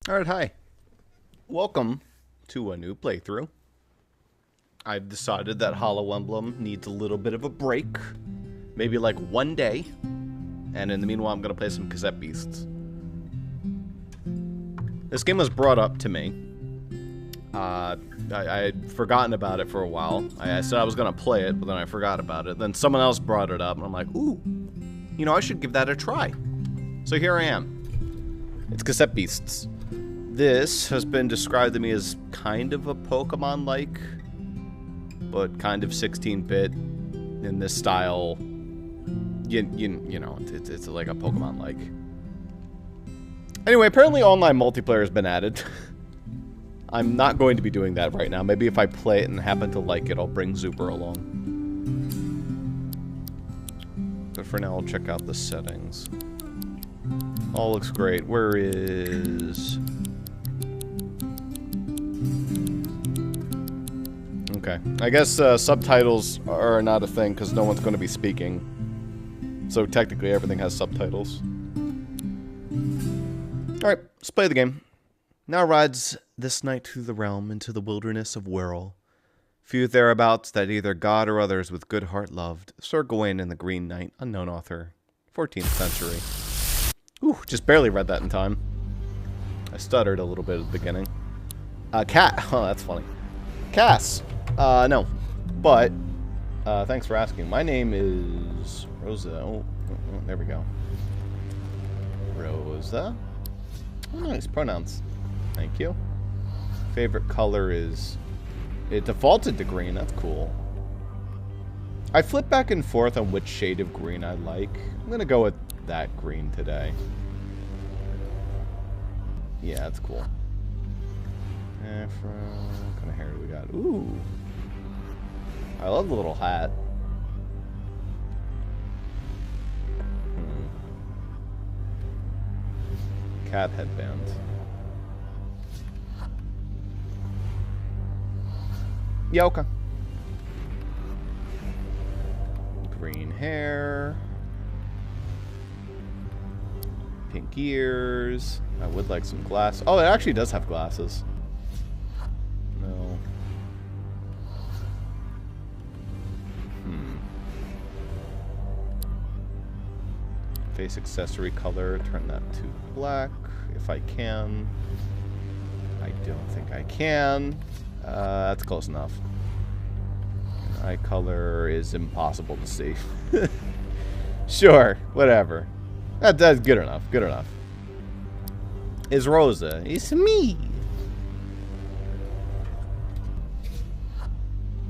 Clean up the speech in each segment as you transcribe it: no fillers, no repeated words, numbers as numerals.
Alright, hi. Welcome to a new playthrough. I've decided that Holo Emblem needs a little bit of a break. Maybe like one day. And in the meanwhile, I'm going to play some Cassette Beasts. This game was brought up to me. I had forgotten about it for a while. I said I was going to play it, but then I forgot about it. Then someone else brought it up, and I'm like, ooh, you know, I should give that a try. So here I am. It's Cassette Beasts. This has been described to me as kind of a Pokemon-like, but kind of 16-bit in this style. You know, it's like a Pokemon-like. Anyway, apparently online multiplayer has been added. I'm not going to be doing that right now. Maybe if I play it and happen to like it, I'll bring Zuber along. But for now, I'll check out the settings. All looks great. Where is... Okay. I guess subtitles are not a thing because no one's going to be speaking. So technically everything has subtitles. Alright, let's play the game. Now rides this knight through the realm into the wilderness of Whirl. Few thereabouts that either God or others with good heart loved. Sir Gawain and the Green Knight, unknown author. 14th century. Ooh, just barely read that in time. I stuttered a little bit at the beginning. Cat. Oh, that's funny. Cass. No. But, thanks for asking. My name is Rosa. Oh, there we go. Rosa. Oh, nice. Pronouns. Thank you. Favorite color is... It defaulted to green. That's cool. I flip back and forth on which shade of green I like. I'm going to go with that green today. Yeah, that's cool. Afro. What kind of hair do we got? Ooh. I love the little hat. Cat headband. Yeah, okay. Green hair. Pink ears. I would like some glasses. Oh, it actually does have glasses. No. Face accessory color. Turn that to black if I can. I don't think I can. That's close enough. Eye color is impossible to see. Sure, whatever. That's good enough. Good enough. Is Rosa? It's me.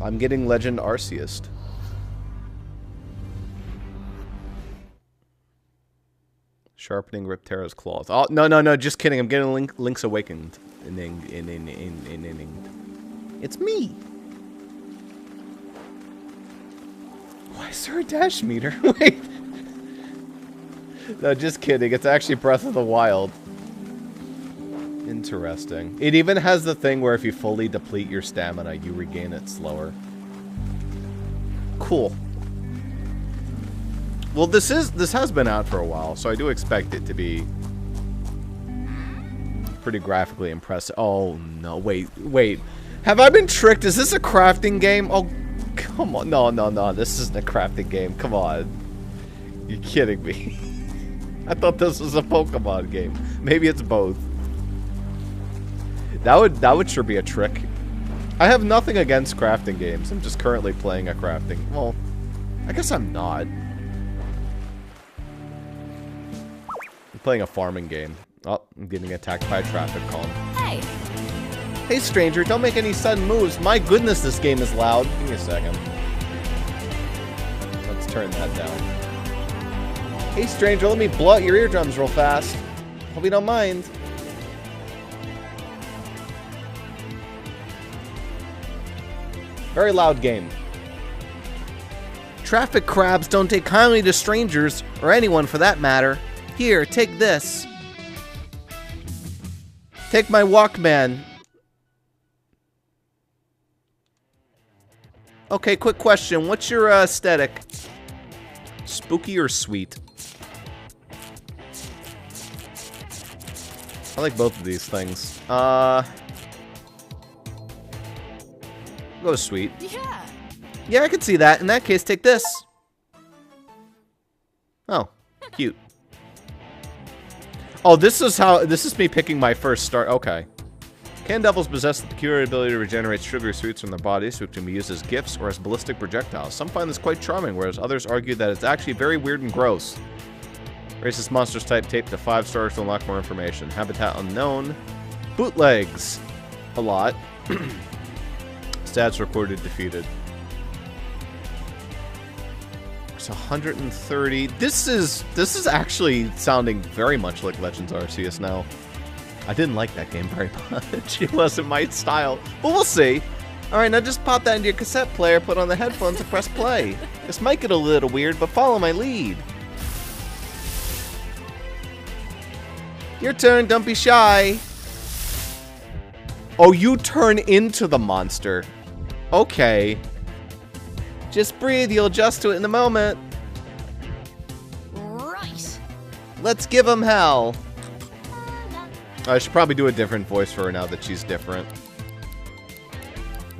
I'm getting Legend Arceus. Sharpening Riptera's claws. Oh, no, just kidding. I'm getting Link's Awakened. It's me. Why is there a dash meter? Wait. No, just kidding. It's actually Breath of the Wild. Interesting. It even has the thing where if you fully deplete your stamina, you regain it slower. Cool. Well, this has been out for a while, so I do expect it to be pretty graphically impressive. Oh no, wait. Have I been tricked? Is this a crafting game? Oh, come on. No. This isn't a crafting game. Come on. You're kidding me. I thought this was a Pokemon game. Maybe it's both. That would sure be a trick. I have nothing against crafting games. I'm just currently playing a crafting. Well, I guess I'm not. I'm playing a farming game. Oh, I'm getting attacked by a traffic cone. Hey. Hey, stranger, don't make any sudden moves. My goodness, this game is loud. Give me a second. Let's turn that down. Hey, stranger, let me blow out your eardrums real fast. Hope you don't mind. Very loud game. Traffic crabs don't take kindly to strangers, or anyone for that matter. Here, take this. Take my Walkman. Okay, quick question. What's your aesthetic? Spooky or sweet? I like both of these things. Go sweet. Yeah. Yeah, I can see that. In that case, take this. Oh, cute. Oh, this is me picking my first start. Okay. Can devils possess the peculiar ability to regenerate sugary sweets from their bodies, which can be used as gifts or as ballistic projectiles. Some find this quite charming, whereas others argue that it's actually very weird and gross. Racist monsters type tape to 5 stars to unlock more information. Habitat unknown. Bootlegs. A lot. Stats recorded defeated. It's 130. This is actually sounding very much like Legends Arceus now. I didn't like that game very much. It wasn't my style. But we'll see. Alright, now just pop that into your cassette player, put on the headphones, and press play. This might get a little weird, but follow my lead. Your turn, don't be shy. Oh, you turn into the monster. Okay. Just breathe, you'll adjust to it in a moment. Right. Let's give him hell. I should probably do a different voice for her now that she's different.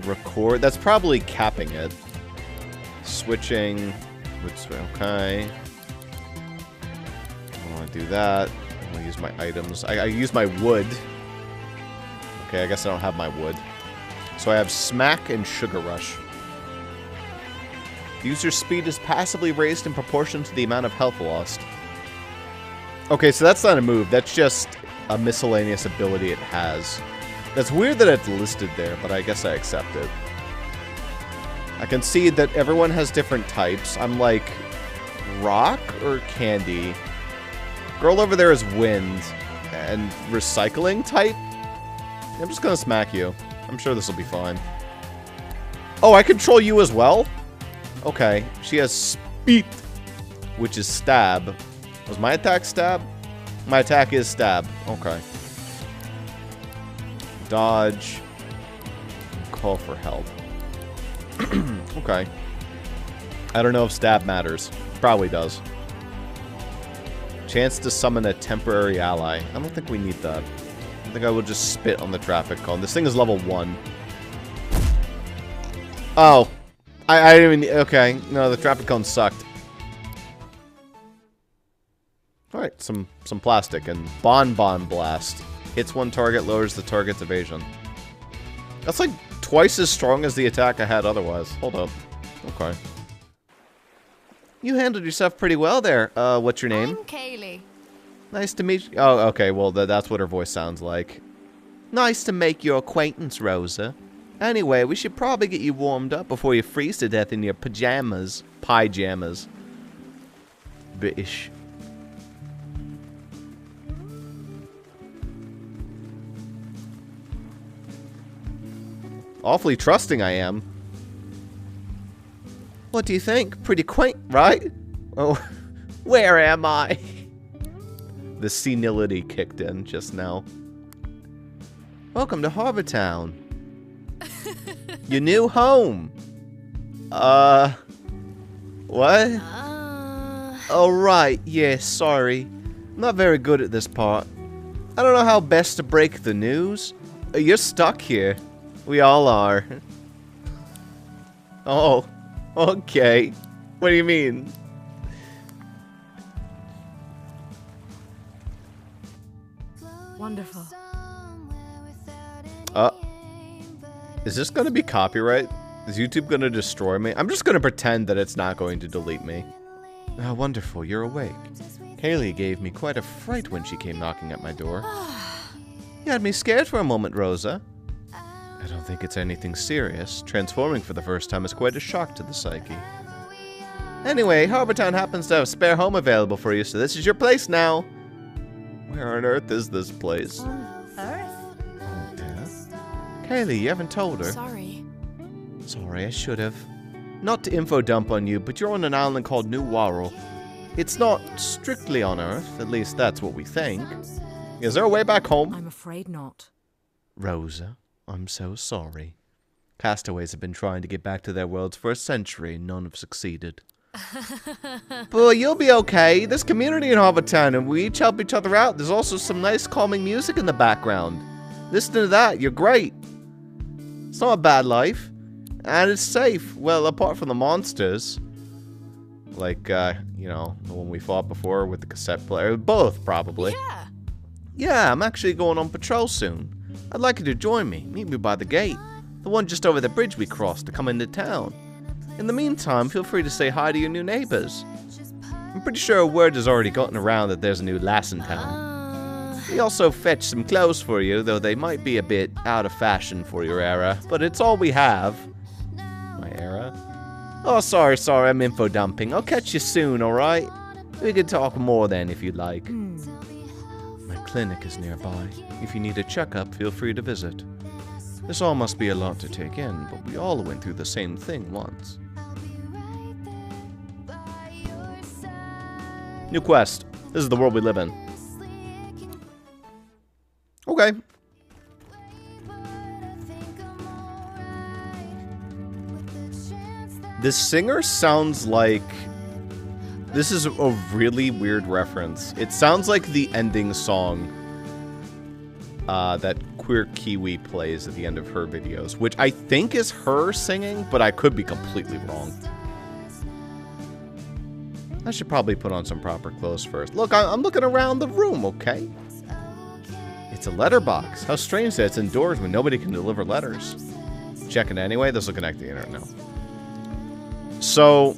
Record. That's probably capping it. Switching. Okay. I want to do that. I'm going to use my items. I use my wood. Okay, I guess I don't have my wood. So I have Smack and Sugar Rush. User speed is passively raised in proportion to the amount of health lost. Okay, so that's not a move. That's just a miscellaneous ability it has. That's weird that it's listed there, but I guess I accept it. I can see that everyone has different types. I'm like rock or candy. Girl over there is wind and recycling type. I'm just gonna smack you. I'm sure this will be fine. Oh, I control you as well? Okay. She has speed, which is stab. Was my attack stab? My attack is stab. Okay. Dodge. Call for help. Okay. I don't know if stab matters. Probably does. Chance to summon a temporary ally. I don't think we need that. I think I will just spit on the traffic cone. This thing is level 1. Oh. I didn't even... Okay. No, the traffic cone sucked. Alright, some plastic and Bonbon Blast. Hits one target, lowers the target's evasion. That's like twice as strong as the attack I had otherwise. Hold up. Okay. You handled yourself pretty well there. What's your name? I'm Kaylee. Nice to meet you. Oh, okay, well, that's what her voice sounds like. Nice to make your acquaintance, Rosa. Anyway, we should probably get you warmed up before you freeze to death in your pajamas. Pyjamas. British. Awfully trusting I am. What do you think? Pretty quaint, right? Oh, where am I? The senility kicked in just now. Welcome to Harbor Town. Your new home. What? Oh, right. Yeah, sorry. I'm not very good at this part. I don't know how best to break the news. You're stuck here. We all are. Oh, okay. What do you mean? Wonderful. Is this going to be copyright? Is YouTube going to destroy me? I'm just going to pretend that it's not going to delete me. Ah, wonderful, you're awake. Kaylee gave me quite a fright when she came knocking at my door. You had me scared for a moment, Rosa. I don't think it's anything serious. Transforming for the first time is quite a shock to the psyche. Anyway, Harbortown happens to have a spare home available for you, so this is your place now. Where on earth is this place? Earth? Oh, yeah? Kaylee, you haven't told her. Sorry. Sorry, I should have. Not to info dump on you, but you're on an island called New Warrel. It's not strictly on Earth, at least that's what we think. Is there a way back home? I'm afraid not. Rosa, I'm so sorry. Castaways have been trying to get back to their worlds for a century, and none have succeeded. But you'll be okay. There's community in Harbortown, and we each help each other out. There's also some nice calming music in the background. Listen to that. You're great. It's not a bad life. And it's safe. Well, apart from the monsters. Like, you know, the one we fought before with the cassette player. Both, probably. Yeah. Yeah, I'm actually going on patrol soon. I'd like you to join me. Meet me by the gate. The one just over the bridge we crossed to come into town. In the meantime, feel free to say hi to your new neighbors. I'm pretty sure word has already gotten around that there's a new lass in town. We also fetched some clothes for you, though they might be a bit out of fashion for your era. But it's all we have. My era? Oh, sorry, I'm info dumping. I'll catch you soon, alright? We can talk more then if you'd like. My clinic is nearby. If you need a checkup, feel free to visit. This all must be a lot to take in, but we all went through the same thing once. New quest. This is the world we live in. Okay. This singer sounds like... This is a really weird reference. It sounds like the ending song that Queer Kiwi plays at the end of her videos, which I think is her singing, but I could be completely wrong. I should probably put on some proper clothes first. Look, I'm looking around the room, okay? It's a letterbox. How strange that it's indoors when nobody can deliver letters. Check it anyway. This will connect to the internet now. So,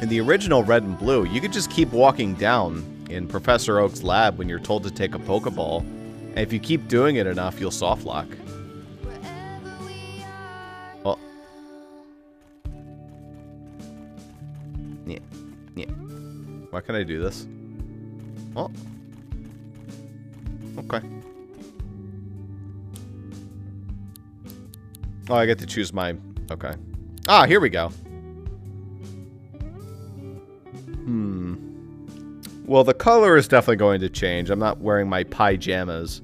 in the original Red and Blue, you could just keep walking down in Professor Oak's lab when you're told to take a Pokeball. And if you keep doing it enough, you'll soft lock. Oh. Yeah. Why can't I do this? Oh. Okay. Oh, I get to choose my... Okay. Ah, here we go. Well, the color is definitely going to change. I'm not wearing my pajamas.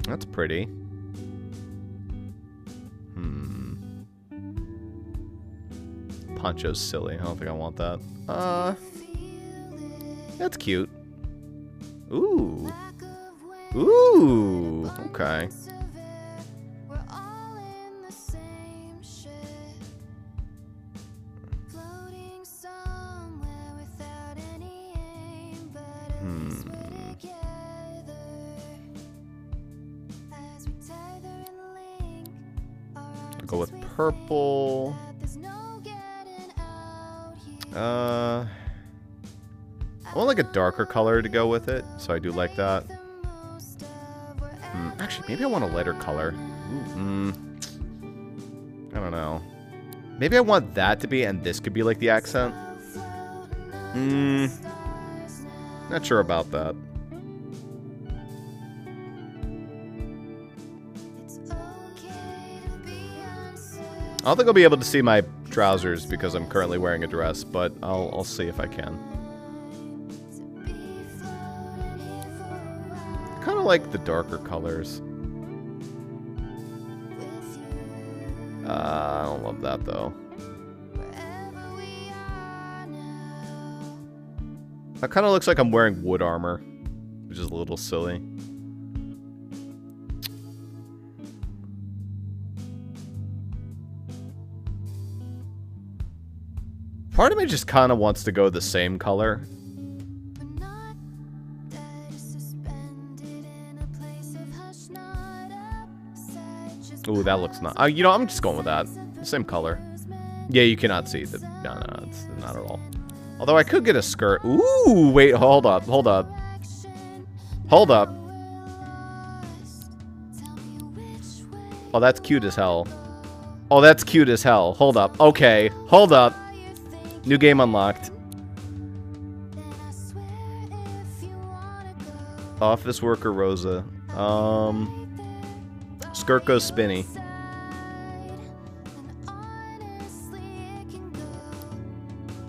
That's pretty. Poncho's silly. I don't think I want that. That's cute. Ooh. Ooh. Okay. I'll go with purple. I want like a darker color to go with it, so I do like that. Actually, maybe I want a lighter color. Ooh, I don't know. Maybe I want that to be, and this could be like the accent. Not sure about that. I don't think I'll be able to see my trousers because I'm currently wearing a dress, but I'll see if I can. Kind of like the darker colors. I don't love that though. That kind of looks like I'm wearing wood armor, which is a little silly. Part of me just kind of wants to go the same color. Ooh, that looks not... you know, I'm just going with that. Same color. Yeah, you cannot see the... No, it's not at all. Although I could get a skirt. Ooh, wait, hold up. Oh, that's cute as hell. Hold up. Okay, hold up. New game unlocked. Office worker Rosa. Skirt goes spinny.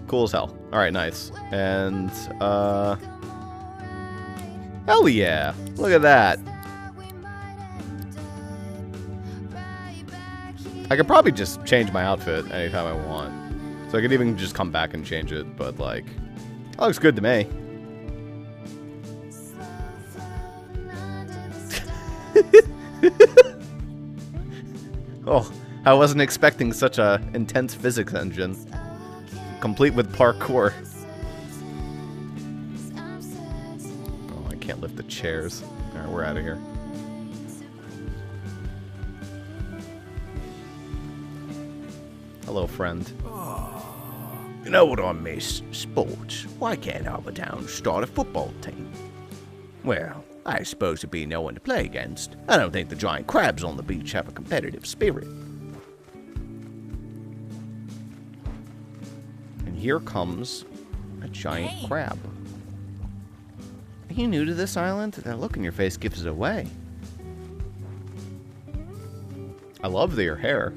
Cool as hell. Alright, nice. And, hell yeah! Look at that! I could probably just change my outfit anytime I want. So I could even just come back and change it, but like, that looks good to me. Oh, I wasn't expecting such a intense physics engine. Complete with parkour. Oh, I can't lift the chairs. Alright, we're out of here. Hello, friend. You know what I miss? Sports. Why can't our town start a football team? Well, I suppose there'd be no one to play against. I don't think the giant crabs on the beach have a competitive spirit. And here comes a giant crab. Are you new to this island? That look in your face gives it away. I love your hair.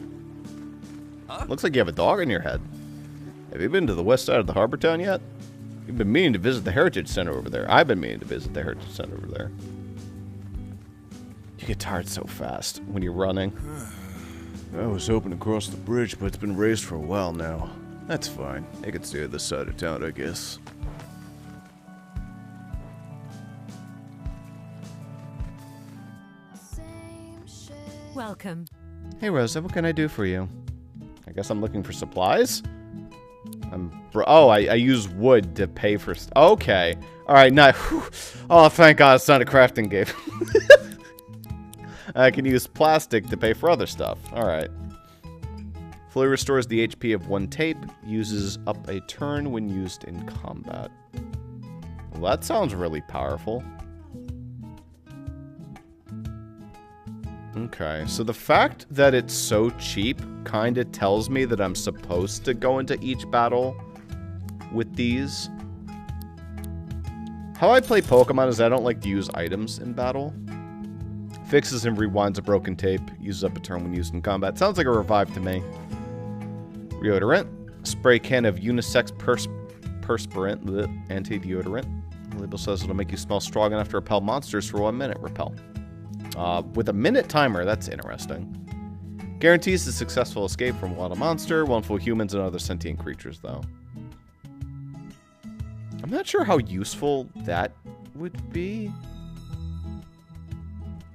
Huh? Looks like you have a dog in your head. Have you been to the west side of the harbor town yet? You've been meaning to visit the Heritage Center over there. I've been meaning to visit the Heritage Center over there. You get tired so fast when you're running. I was hoping to cross the bridge, but it's been raised for a while now. That's fine. I can stay at this side of town, I guess. Welcome. Hey Rosa, what can I do for you? I guess I'm looking for supplies? Oh, I use wood to pay for... Okay. Alright, now... Oh, thank God it's not a crafting game. I can use plastic to pay for other stuff. Alright. Fully restores the HP of one tape. Uses up a turn when used in combat. Well, that sounds really powerful. Okay, so the fact that it's so cheap kind of tells me that I'm supposed to go into each battle with these. How I play Pokemon is I don't like to use items in battle. Fixes and rewinds a broken tape. Uses up a turn when used in combat. Sounds like a revive to me. Deodorant. Spray can of unisex perspirant. Anti-deodorant. The label says it'll make you smell strong enough to repel monsters for 1 minute. Repel. With a minute timer, that's interesting. Guarantees a successful escape from a wild monster, one for humans and other sentient creatures, though. I'm not sure how useful that would be.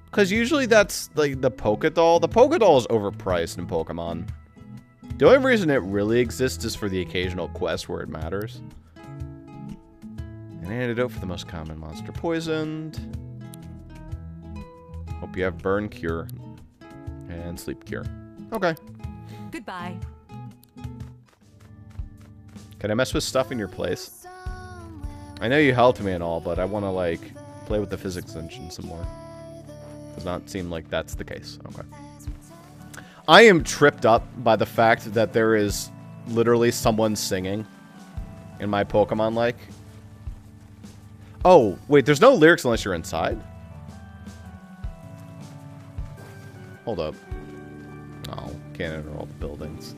Because usually that's like the Pokédoll. The Pokédoll is overpriced in Pokemon. The only reason it really exists is for the occasional quest where it matters. An antidote for the most common monster poisoned. Hope you have burn cure and sleep cure. Okay. Goodbye. Can I mess with stuff in your place? I know you helped me and all, but I want to like play with the physics engine some more. Does not seem like that's the case. Okay. I am tripped up by the fact that there is literally someone singing in my Pokemon like. Oh, wait, there's no lyrics unless you're inside? Hold up. Oh, can't enter all the buildings.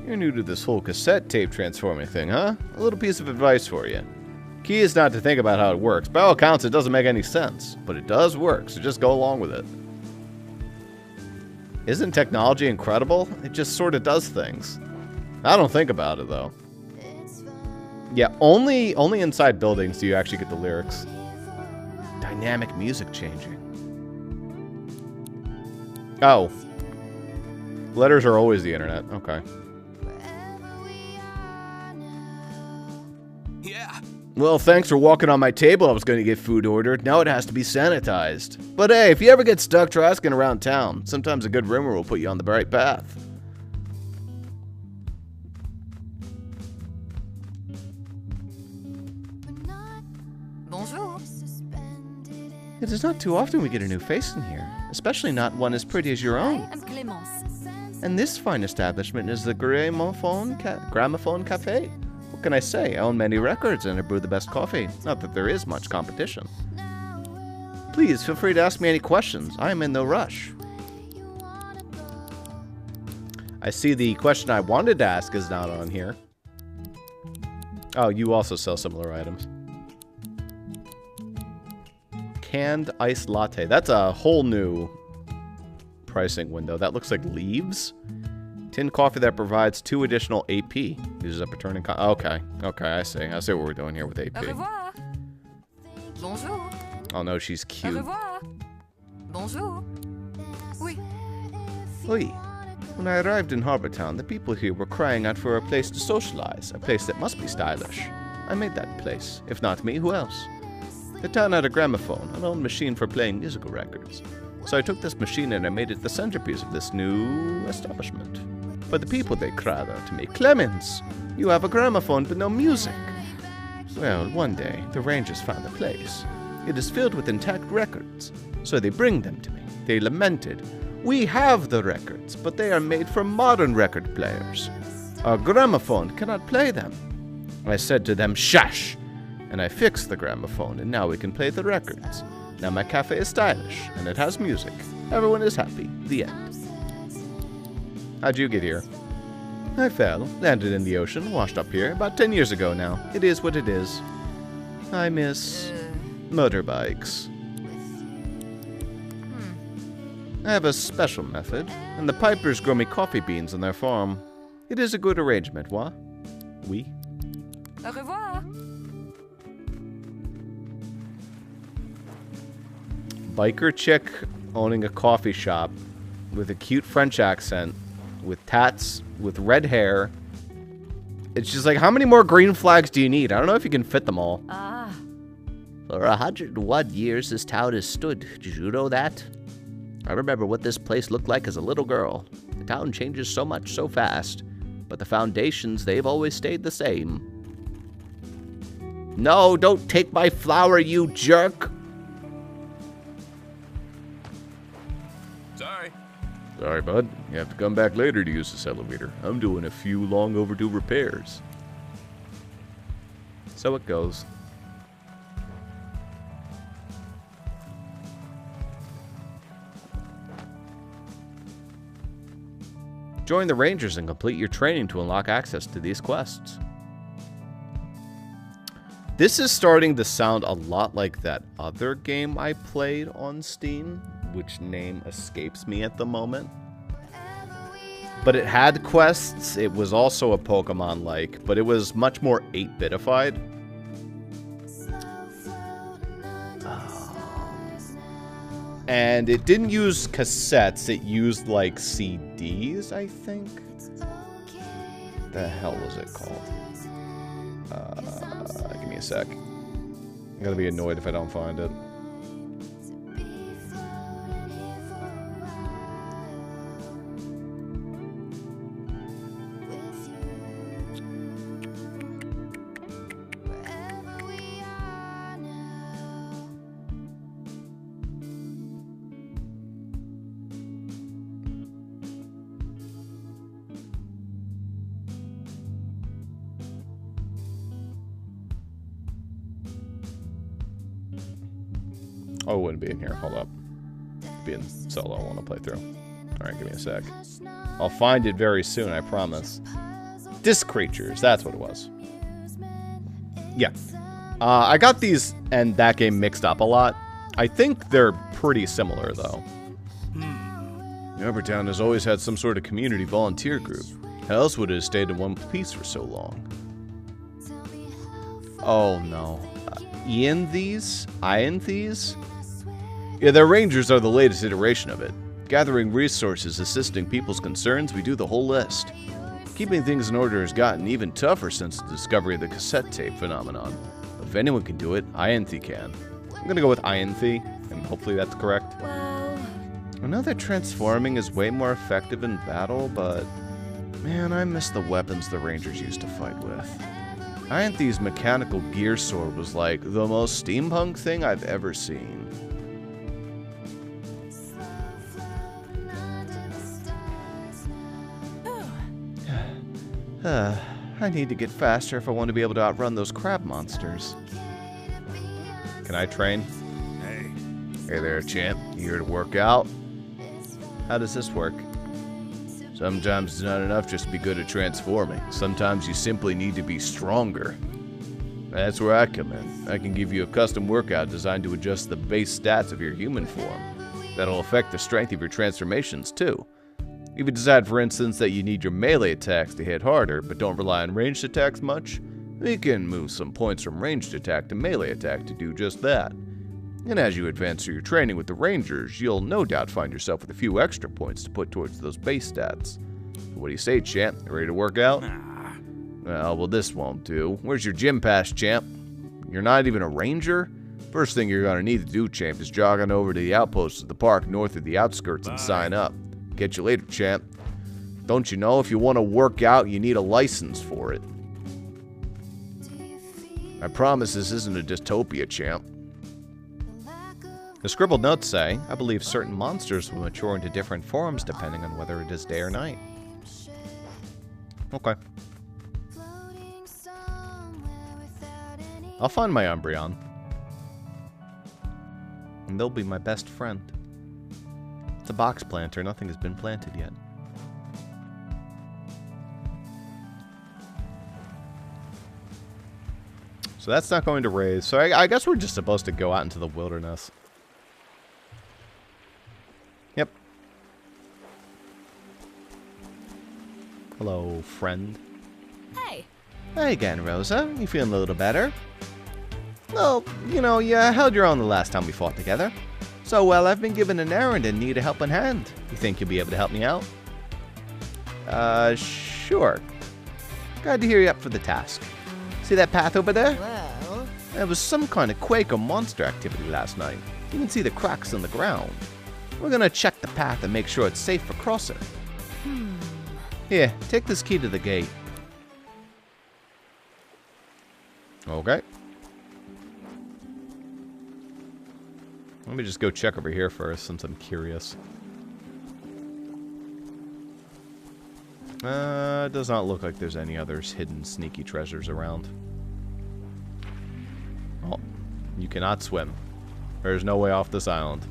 You're new to this whole cassette tape transforming thing, huh? A little piece of advice for you. Key is not to think about how it works. By all accounts, it doesn't make any sense. But it does work, so just go along with it. Isn't technology incredible? It just sort of does things. I don't think about it, though. Yeah, only inside buildings do you actually get the lyrics. Dynamic music changing. Oh. Letters are always the internet. Okay. Yeah. Well, thanks for walking on my table. I was going to get food ordered. Now it has to be sanitized. But hey, if you ever get stuck, try asking around town. Sometimes a good rumor will put you on the right path. Bonjour. It is not too often we get a new face in here, especially not one as pretty as your own. I'm Clémence. And this fine establishment is the Gramophone Cafe. What can I say? I own many records and I brew the best coffee. Not that there is much competition. Please feel free to ask me any questions. I am in no rush. I see the question I wanted to ask is not on here. Oh, you also sell similar items. Canned iced latte. That's a whole new pricing window. That looks like leaves. Tin coffee that provides 2 additional AP. Uses up a turning okay. Okay, I see. I see what we're doing here with Au AP. revoir. Bonjour. Oh no, she's Au cute. revoir. Bonjour. Oui. Oi. When I arrived in Harbor Town, the people here were crying out for a place to socialize, a place that must be stylish. I made that place. If not me, who else? The town had a gramophone, an old machine for playing musical records. So I took this machine and I made it the centerpiece of this new establishment. But the people, they cried out to me, Clemens, you have a gramophone but no music. Well, one day, the Rangers found the place. It is filled with intact records. So they bring them to me. They lamented, we have the records, but they are made for modern record players. Our gramophone cannot play them. I said to them, shush! And I fixed the gramophone, and now we can play the records. Now my cafe is stylish, and it has music. Everyone is happy. The end. How'd you get here? I fell, landed in the ocean, washed up here about 10 years ago now. It is what it is. I miss motorbikes. I have a special method, and the pipers grow me coffee beans on their farm. It is a good arrangement, what? Oui. Au revoir. Biker chick owning a coffee shop with a cute French accent, with tats, with red hair. It's just like, how many more green flags do you need? I don't know if you can fit them all. Ah. For 101 years, this town has stood. Did you know that? I remember what this place looked like as a little girl. The town changes so much so fast, but the foundations, they've always stayed the same. No, don't take my flower, you jerk! Sorry, bud. You have to come back later to use this elevator. I'm doing a few long overdue repairs. So it goes. Join the Rangers and complete your training to unlock access to these quests. This is starting to sound a lot like that other game I played on Steam, which name escapes me at the moment. But it had quests. It was also a Pokemon-like, but it was much more 8-bitified. And it didn't use cassettes, it used like CDs, I think. The hell was it called? Give me a sec. I'm gonna be annoyed if I don't find it. Oh, it wouldn't be in here. Hold up. It'd be in solo. I want to play through. Alright, give me a sec. I'll find it very soon, I promise. Disc Creatures. That's what it was. Yeah. I got these and that game mixed up a lot. I think they're pretty similar, though. Town has always had some sort of community volunteer group. How else would it have stayed in one piece for so long? Oh, no. Ianthes? Yeah, the Rangers are the latest iteration of it. Gathering resources, assisting people's concerns, we do the whole list. Keeping things in order has gotten even tougher since the discovery of the cassette tape phenomenon. But if anyone can do it, Ianthe can. I'm gonna go with Ianthe, and hopefully that's correct. Well, I know that transforming is way more effective in battle, but man, I miss the weapons the Rangers used to fight with. Ianthe's mechanical gear sword was like the most steampunk thing I've ever seen. I need to get faster if I want to be able to outrun those crab monsters. Can I train? Hey there, champ. You here to work out? How does this work? Sometimes it's not enough just to be good at transforming. Sometimes you simply need to be stronger. That's where I come in. I can give you a custom workout designed to adjust the base stats of your human form. That'll affect the strength of your transformations, too. If you decide, for instance, that you need your melee attacks to hit harder, but don't rely on ranged attacks much, you can move some points from ranged attack to melee attack to do just that. And as you advance through your training with the Rangers, you'll no doubt find yourself with a few extra points to put towards those base stats. What do you say, champ? Ready to work out? Well, this won't do. Where's your gym pass, champ? You're not even a ranger? First thing you're gonna need to do, champ, is jog on over to the outposts of the park north of the outskirts and sign up. Catch you later, champ. Don't you know if you want to work out, you need a license for it? I promise this isn't a dystopia, champ. The scribbled notes say, I believe certain monsters will mature into different forms depending on whether it is day or night. Okay. I'll find my Umbreon. And they'll be my best friend. It's a box planter, nothing has been planted yet. So that's not going to raise. So I guess we're just supposed to go out into the wilderness. Yep. Hello, friend. Hey. Hey again, Rosa. You feeling a little better? Well, you know, you held your own the last time we fought together. So, well, I've been given an errand and need a helping hand. You think you'll be able to help me out? Sure. Glad to hear you up for the task. See that path over there? Well. There was some kind of quake or monster activity last night. You can see the cracks in the ground. We're gonna check the path and make sure it's safe for crossing. Here, take this key to the gate. Okay. Let me just go check over here first, since I'm curious. Does not look like there's any other hidden sneaky treasures around. Oh, you cannot swim. There's no way off this island.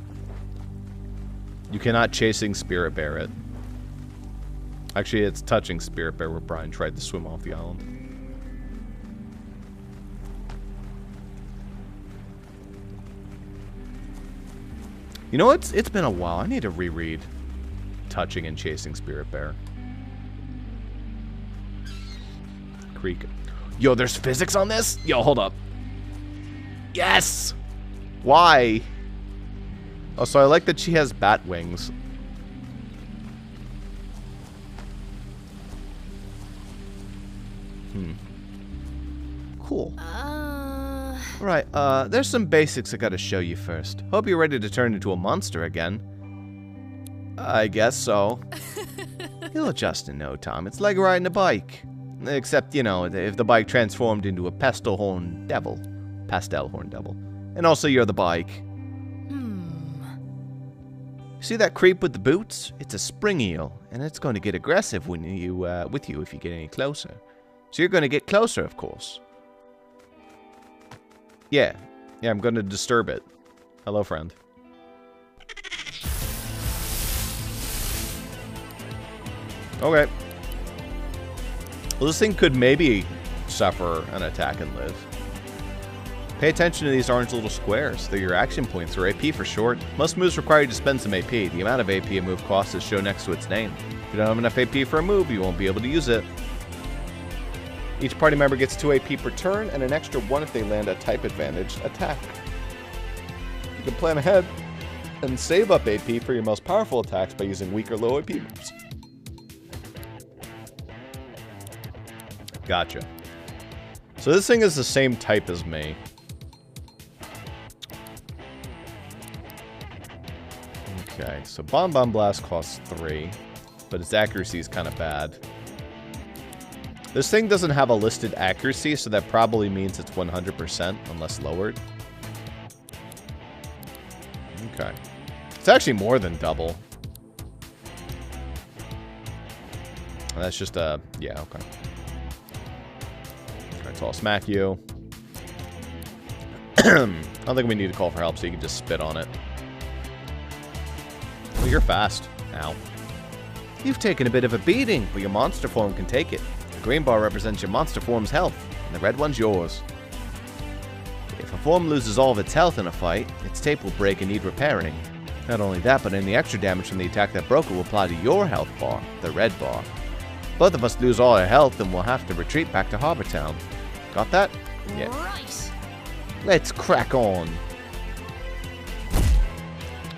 You cannot chasing Spirit Bear it. Actually, it's touching Spirit Bear where Brian tried to swim off the island. You know, it's been a while. I need to reread Touching and Chasing Spirit Bear. Creek. Yo, there's physics on this? Yo, hold up. Yes! Why? Oh, so I like that she has bat wings. Cool. Right, there's some basics I gotta show you first. Hope you're ready to turn into a monster again. I guess so. You'll adjust in no time. It's like riding a bike. Except, you know, if the bike transformed into a pastel horn devil. And also you're the bike. See that creep with the boots? It's a spring eel, and it's going to get aggressive when with you if you get any closer. So you're going to get closer, of course. Yeah, I'm going to disturb it. Hello, friend. Okay. Well, this thing could maybe suffer an attack and live. Pay attention to these orange little squares. They're your action points, or AP for short. Most moves require you to spend some AP. The amount of AP a move costs is shown next to its name. If you don't have enough AP for a move, you won't be able to use it. Each party member gets 2 AP per turn, and an extra 1 if they land a type advantage attack. You can plan ahead and save up AP for your most powerful attacks by using weak or low AP moves. Gotcha. So this thing is the same type as me. Okay, so Bomb Blast costs 3, but its accuracy is kind of bad. This thing doesn't have a listed accuracy, so that probably means it's 100% unless lowered. Okay. It's actually more than double. That's just a... yeah, okay. Alright, so I'll smack you. I don't think we need to call for help, so you can just spit on it. Well, you're fast. Ow. You've taken a bit of a beating, but your monster form can take it. The green bar represents your monster form's health, and the red one's yours. If a form loses all of its health in a fight, its tape will break and need repairing. Not only that, but any extra damage from the attack that broke it will apply to your health bar, the red bar. Both of us lose all our health and we'll have to retreat back to Harbor Town. Got that? Yeah. Right. Let's crack on.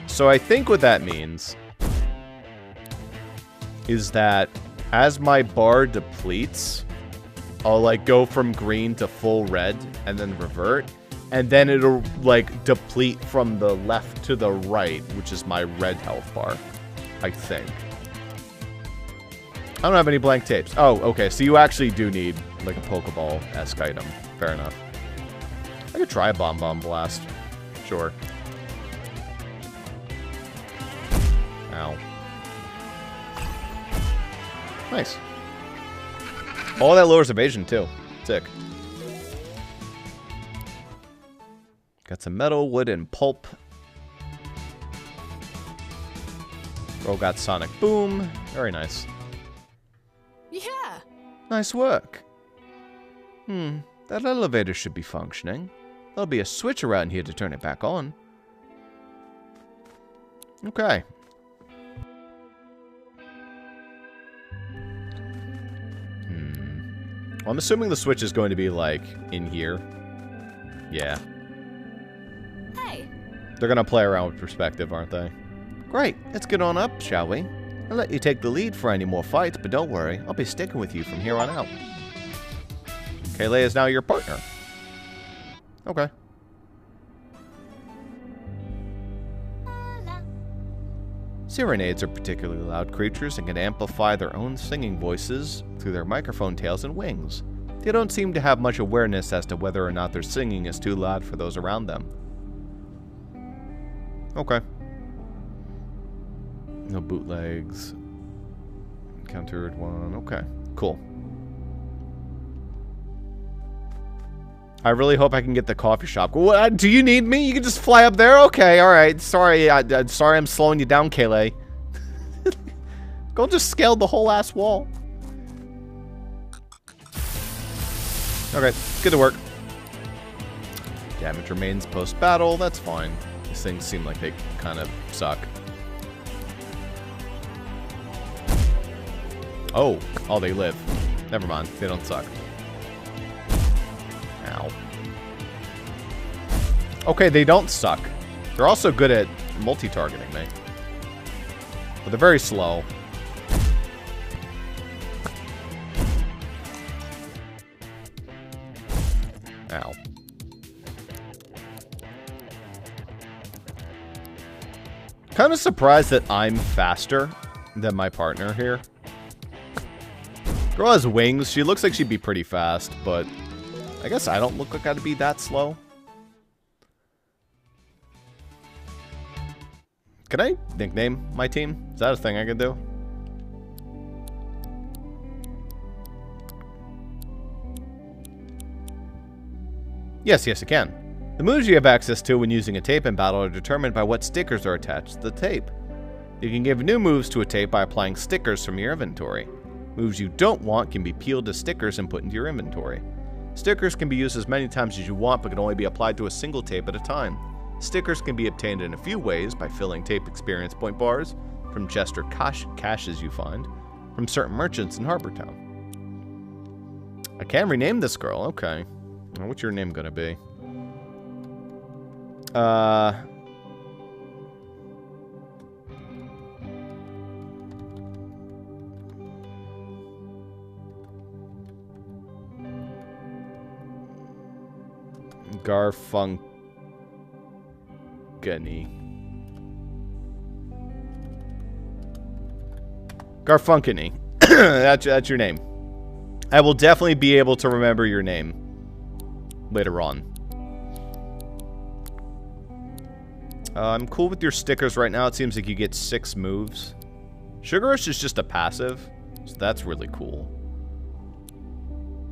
So I think what that means is that as my bar depletes, I'll like go from green to full red and then revert. And then it'll like deplete from the left to the right, which is my red health bar, I think. I don't have any blank tapes. Oh, okay. So you actually do need like a Pokeball-esque item. Fair enough. I could try a Bomb Blast. Sure. Ow. Nice. Oh, that lowers evasion too. Sick. Got some metal, wood, and pulp. Oh, got Sonic Boom. Very nice. Yeah. Nice work. That elevator should be functioning. There'll be a switch around here to turn it back on. Okay. Well, I'm assuming the switch is going to be, like, in here. Yeah. Hey. They're going to play around with perspective, aren't they? Great. Let's get on up, shall we? I'll let you take the lead for any more fights, but don't worry. I'll be sticking with you from here on out. Kayleigh is now your partner. Okay. Serenades are particularly loud creatures and can amplify their own singing voices through their microphone tails and wings. They don't seem to have much awareness as to whether or not their singing is too loud for those around them. Okay. No bootlegs. Encountered one. Okay. Cool. I really hope I can get the coffee shop. What, do you need me? You can just fly up there? Okay, alright. Sorry, sorry I'm slowing you down, Kayleigh. Go just scale the whole ass wall. Okay, good to work. Damage remains post-battle. That's fine. These things seem like they kind of suck. Oh, they live. Never mind, they don't suck. Ow. Okay, they don't suck. They're also good at multi-targeting me. But they're very slow. Ow. Kind of surprised that I'm faster than my partner here. Girl has wings. She looks like she'd be pretty fast, but I guess I don't look like I'd be that slow. Can I nickname my team? Is that a thing I can do? Yes, I can. The moves you have access to when using a tape in battle are determined by what stickers are attached to the tape. You can give new moves to a tape by applying stickers from your inventory. Moves you don't want can be peeled as stickers and put into your inventory. Stickers can be used as many times as you want, but can only be applied to a single tape at a time. Stickers can be obtained in a few ways: by filling tape experience point bars, from chests or caches you find, from certain merchants in Harbor Town. I can rename this girl, okay. Well, what's your name gonna be? Garfunkany. Garfunkany. That's your name. I will definitely be able to remember your name later on. I'm cool with your stickers right now. It seems like you get 6 moves. Sugar Rush is just a passive, so that's really cool.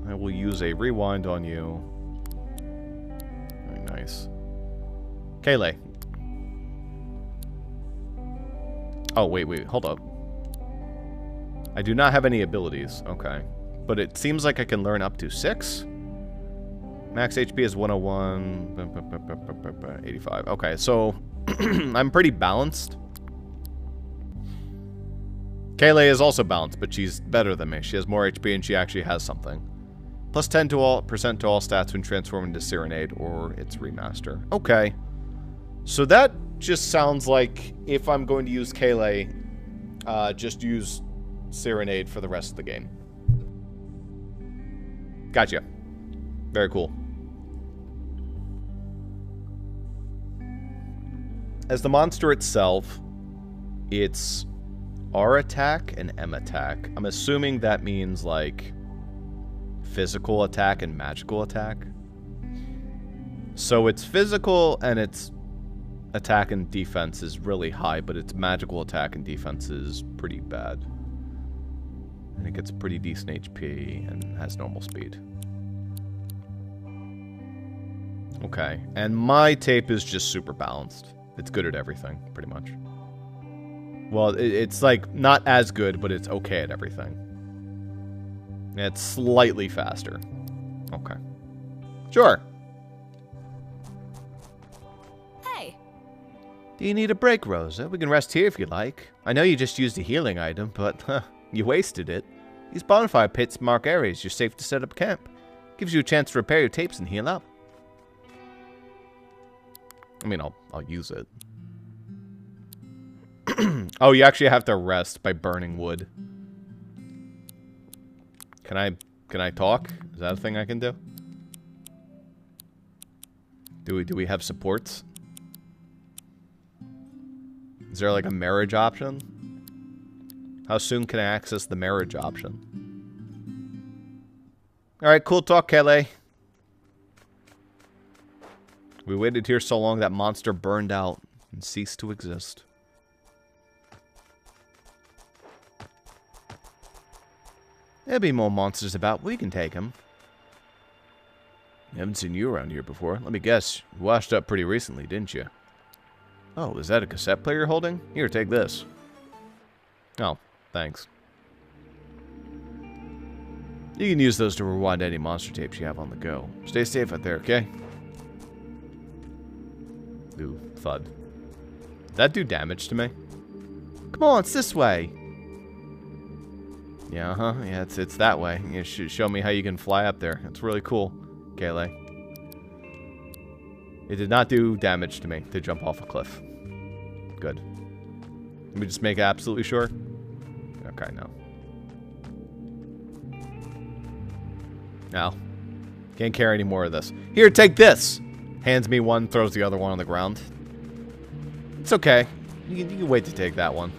I will use a rewind on you. Very nice. Kayleigh. Oh, wait, hold up. I do not have any abilities. Okay. But it seems like I can learn up to 6. Max HP is 101. 85. Okay, so I'm pretty balanced. Kayleigh is also balanced, but she's better than me. She has more HP and she actually has something. Plus 10% to all stats when transformed into Serenade or its remaster. Okay. So that just sounds like if I'm going to use Kayleigh, just use Serenade for the rest of the game. Gotcha. Very cool. As the monster itself, it's R attack and M attack. I'm assuming that means, like, physical attack and magical attack. So its physical and its attack and defense is really high, but its magical attack and defense is pretty bad. And it gets pretty decent HP and has normal speed. Okay, and my tape is just super balanced. It's good at everything, pretty much. Well, it's like not as good, but it's okay at everything. And it's slightly faster. Okay. Sure. Hey. Do you need a break, Rosa? We can rest here if you like. I know you just used a healing item, but you wasted it. These bonfire pits mark areas you're safe to set up camp. Gives you a chance to repair your tapes and heal up. I mean, I'll use it. Oh, you actually have to rest by burning wood. Can I talk? Is that a thing I can do? Do we have supports? Is there like a marriage option? How soon can I access the marriage option? Alright, cool talk, Kayleigh. We waited here so long that monster burned out and ceased to exist. There'll be more monsters about. We can take them. I haven't seen you around here before. Let me guess. You washed up pretty recently, didn't you? Oh, is that a cassette player you're holding? Here, take this. Oh, thanks. You can use those to rewind any monster tapes you have on the go. Stay safe out there, okay? Ooh, thud. Did that do damage to me? Come on, it's this way. Yeah, yeah, it's that way. You should show me how you can fly up there. It's really cool, Kayleigh. It did not do damage to me to jump off a cliff. Good. Let me just make it absolutely sure. Okay, no. No. Can't carry any more of this. Here, take this! Hands me one, throws the other one on the ground. It's okay. You can wait to take that one.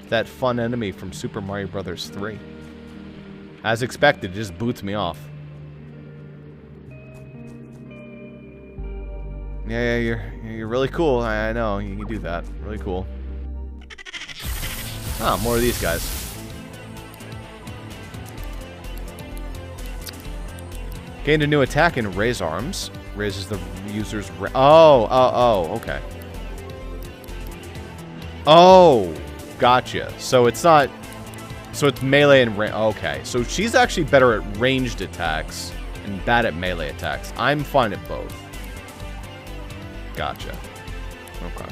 That fun enemy from Super Mario Bros. 3. As expected, it just boots me off. Yeah, you're really cool. I know, you can do that. Really cool. Ah, more of these guys. Gained a new attack and raise arms. Raises the user's... okay. Oh, gotcha. So it's not... So it's melee and... Okay, so she's actually better at ranged attacks and bad at melee attacks. I'm fine at both. Gotcha. Okay.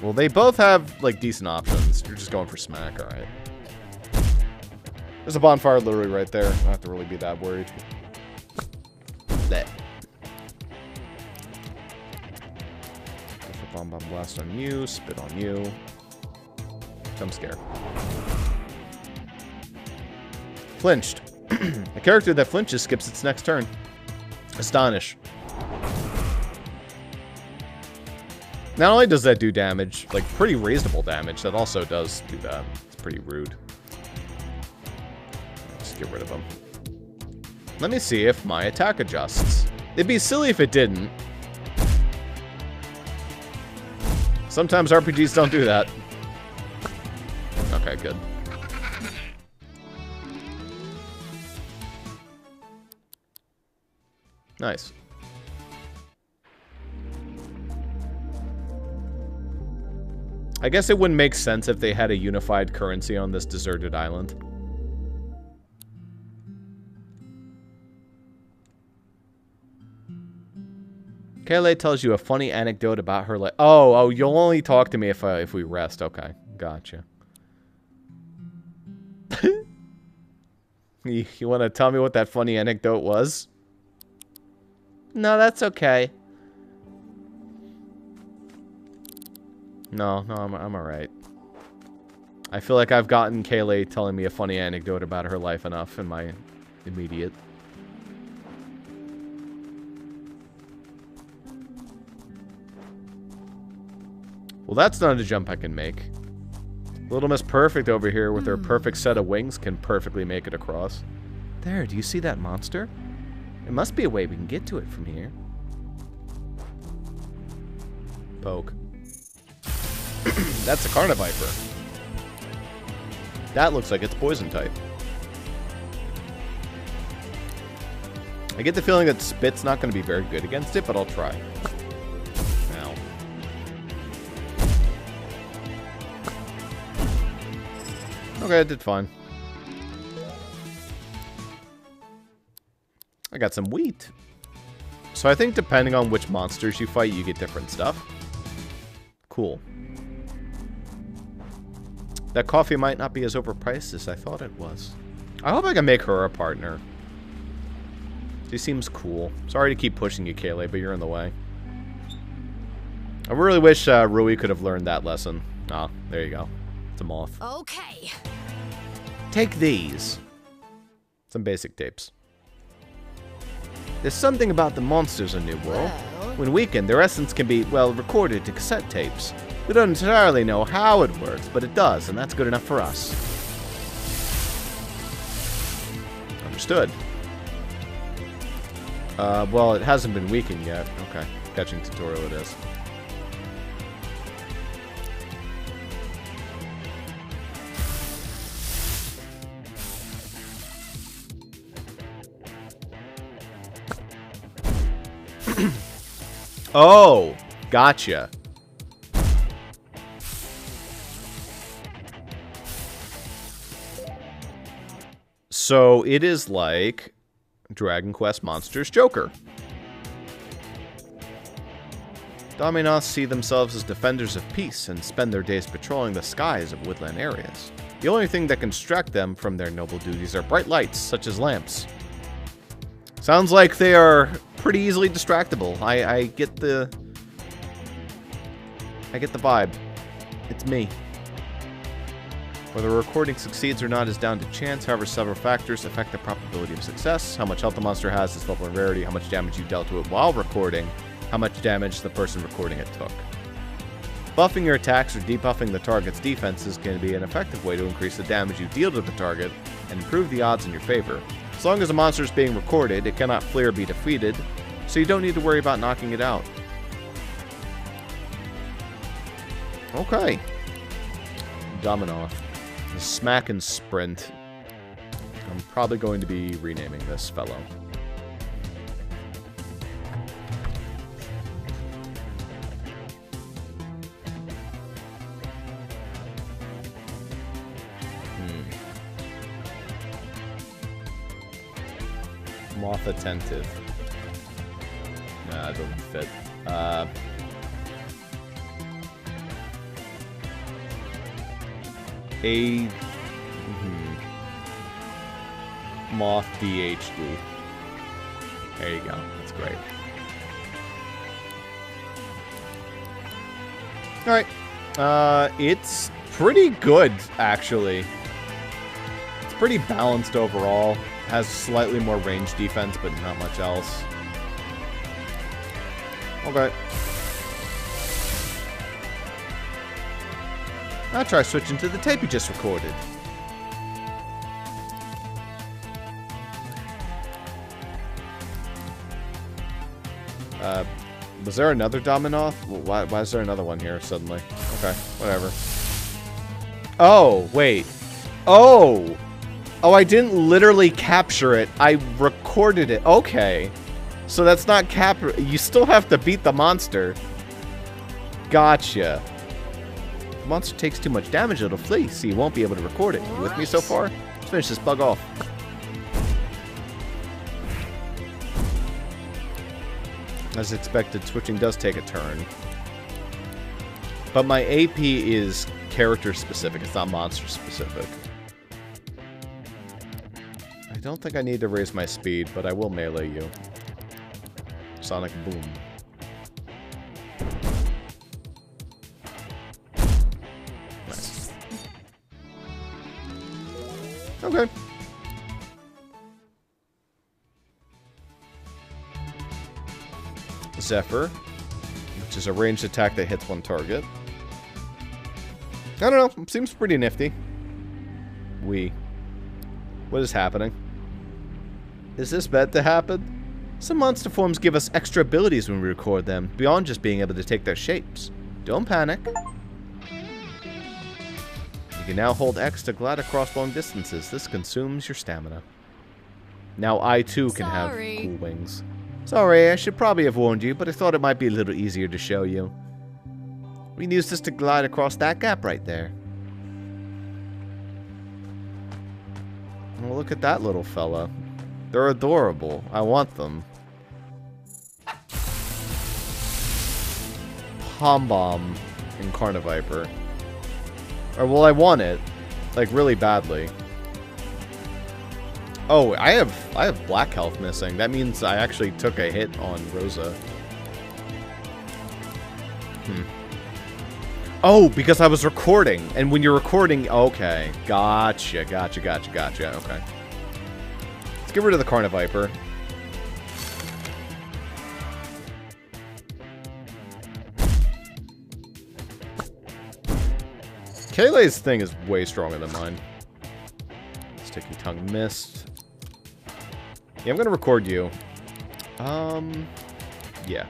Well, they both have, like, decent options. You're just going for smack, alright. There's a bonfire literally right there. I don't have to really be that worried. That. Bomb blast on you, spit on you. I'm scared. Flinched. A character that flinches skips its next turn. Astonish. Not only does that do damage, like pretty reasonable damage, that also does do that. It's pretty rude. Let's get rid of him. Let me see if my attack adjusts. It'd be silly if it didn't. Sometimes RPGs don't do that. Okay, good. Nice. I guess it wouldn't make sense if they had a unified currency on this deserted island. Kaylee tells you a funny anecdote about her life. Oh, you'll only talk to me if we rest. Okay, gotcha. You want to tell me what that funny anecdote was? No, that's okay. No, I'm alright. I feel like I've gotten Kaylee telling me a funny anecdote about her life enough in my immediate. Well, that's not a jump I can make. Little Miss Perfect over here with her perfect set of wings can perfectly make it across. There, do you see that monster? There must be a way we can get to it from here. Poke. That's a Carniviper. That looks like it's poison type. I get the feeling that Spit's not going to be very good against it, but I'll try. Ow. Okay, I did fine. I got some wheat. So I think depending on which monsters you fight, you get different stuff. Cool. That coffee might not be as overpriced as I thought it was. I hope I can make her a partner. She seems cool. Sorry to keep pushing you, Kaylee, but you're in the way. I really wish Rui could have learned that lesson. Ah, there you go. It's a moth. Okay. Take these. Some basic tapes. There's something about the monsters in New World. Well. When weakened, their essence can be, well, recorded to cassette tapes. We don't entirely know how it works, but it does, and that's good enough for us. Understood. Well, it hasn't been weakened yet. Okay, catching tutorial it is. Oh, gotcha. So it is like Dragon Quest Monsters Joker. Dominoths see themselves as defenders of peace and spend their days patrolling the skies of woodland areas. The only thing that can distract them from their noble duties are bright lights, such as lamps. Sounds like they are pretty easily distractible. I get the vibe. It's me. Whether a recording succeeds or not is down to chance. However, several factors affect the probability of success. How much health the monster has, its level of rarity, how much damage you dealt to it while recording, how much damage the person recording it took. Buffing your attacks or debuffing the target's defenses can be an effective way to increase the damage you deal to the target and improve the odds in your favor. As long as a monster is being recorded, it cannot flee or be defeated, so you don't need to worry about knocking it out. Okay. Dominoth. The Smack and Sprint. I'm probably going to be renaming this fellow. Moth Attentive. Nah, that doesn't fit. Moth DHD. There you go. That's great. Alright. It's pretty good, actually. It's pretty balanced overall. Has slightly more range defense, but not much else. Okay. I'll try switching to the tape you just recorded. Was there another Dominoth? Why is there another one here suddenly? Okay, whatever. Oh, wait. Oh! Oh, I didn't literally capture it. I recorded it. Okay. So that's not you still have to beat the monster. Gotcha. If the monster takes too much damage, it'll flee, so you won't be able to record it. You with me so far? Let's finish this bug off. As expected, switching does take a turn. But my AP is character specific, it's not monster specific. I don't think I need to raise my speed, but I will melee you. Sonic Boom. Nice. Okay. Zephyr, which is a ranged attack that hits one target. I don't know, seems pretty nifty. What is happening? Is this meant to happen? Some monster forms give us extra abilities when we record them, beyond just being able to take their shapes. Don't panic. You can now hold X to glide across long distances. This consumes your stamina. Now I too can have cool wings. Sorry, I should probably have warned you, but I thought it might be a little easier to show you. We can use this to glide across that gap right there. Well, look at that little fella. They're adorable. I want them. Palm Bomb in Carniviper. Or, well, I want it. Like, really badly. Oh, I have black health missing. That means I actually took a hit on Rosa. Oh, because I was recording. And when you're recording... Okay. Gotcha. Okay. Let's get rid of the Carniviper. Kayleigh's thing is way stronger than mine. Sticky Tongue missed. Yeah, I'm gonna record you. Yeah.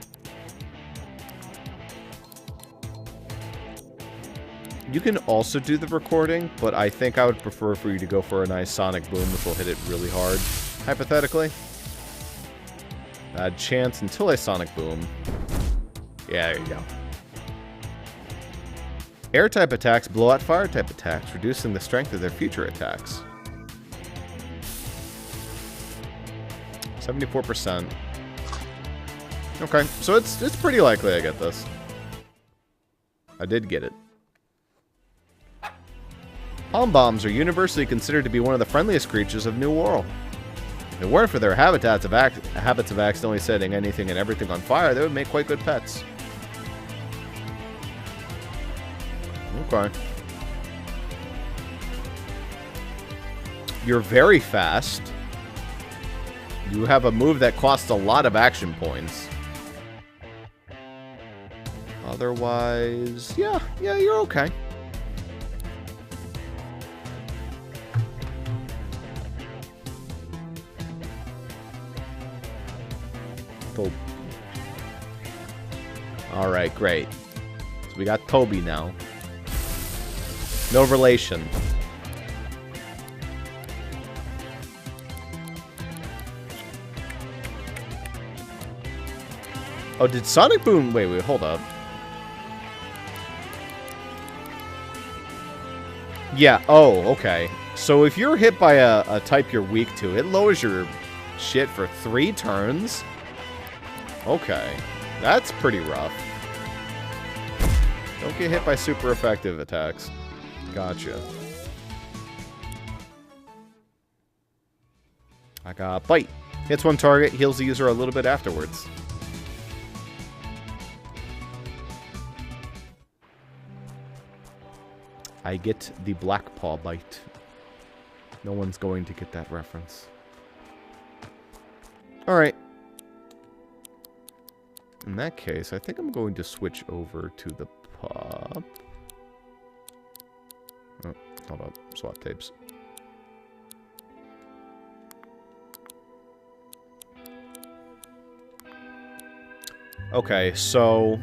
You can also do the recording, but I think I would prefer for you to go for a nice Sonic Boom, which will hit it really hard, hypothetically. Bad chance until I Sonic Boom. Yeah, there you go. Air-type attacks blow out fire-type attacks, reducing the strength of their future attacks. 74%. Okay, so it's pretty likely I get this. I did get it. Palm Bombs are universally considered to be one of the friendliest creatures of New World. If it weren't for their habits of accidentally setting anything and everything on fire, they would make quite good pets. Okay. You're very fast. You have a move that costs a lot of action points. Otherwise, yeah, you're okay. Toby. Alright, great. So we got Toby now. No relation. Oh, did Sonic Boom... Wait, hold up. Yeah, oh, okay. So if you're hit by a type you're weak to, it lowers your shit for 3 turns? Okay. That's pretty rough. Don't get hit by super effective attacks. Gotcha. I got Bite. Hits one target, heals the user a little bit afterwards. I get the Black Paw Bite. No one's going to get that reference. Alright. In that case, I think I'm going to switch over to the pop. Oh, hold up. Swap tapes. Okay, so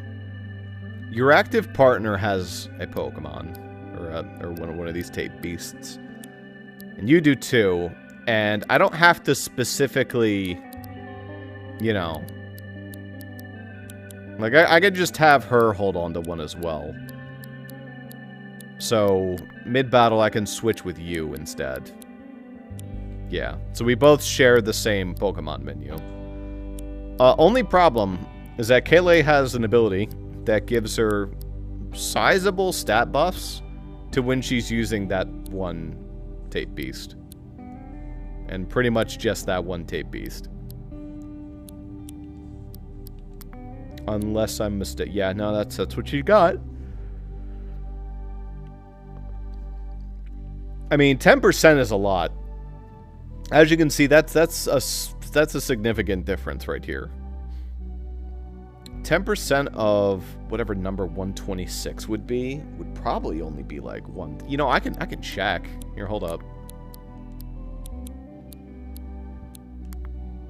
your active partner has a Pokemon, or one of these tape beasts, and you do too. And I don't have to specifically, you know, like I could just have her hold on to one as well. So mid-battle, I can switch with you instead. Yeah, so we both share the same Pokemon menu. Only problem, is that Kayleigh has an ability that gives her sizable stat buffs to when she's using that one tape beast. And pretty much just that one tape beast. Unless I'm mistaken. Yeah, no, that's what you got. I mean, 10% is a lot. As you can see, that's a significant difference right here. 10% of whatever number 126 would be would probably only be like one. You know, I can check. Here, hold up.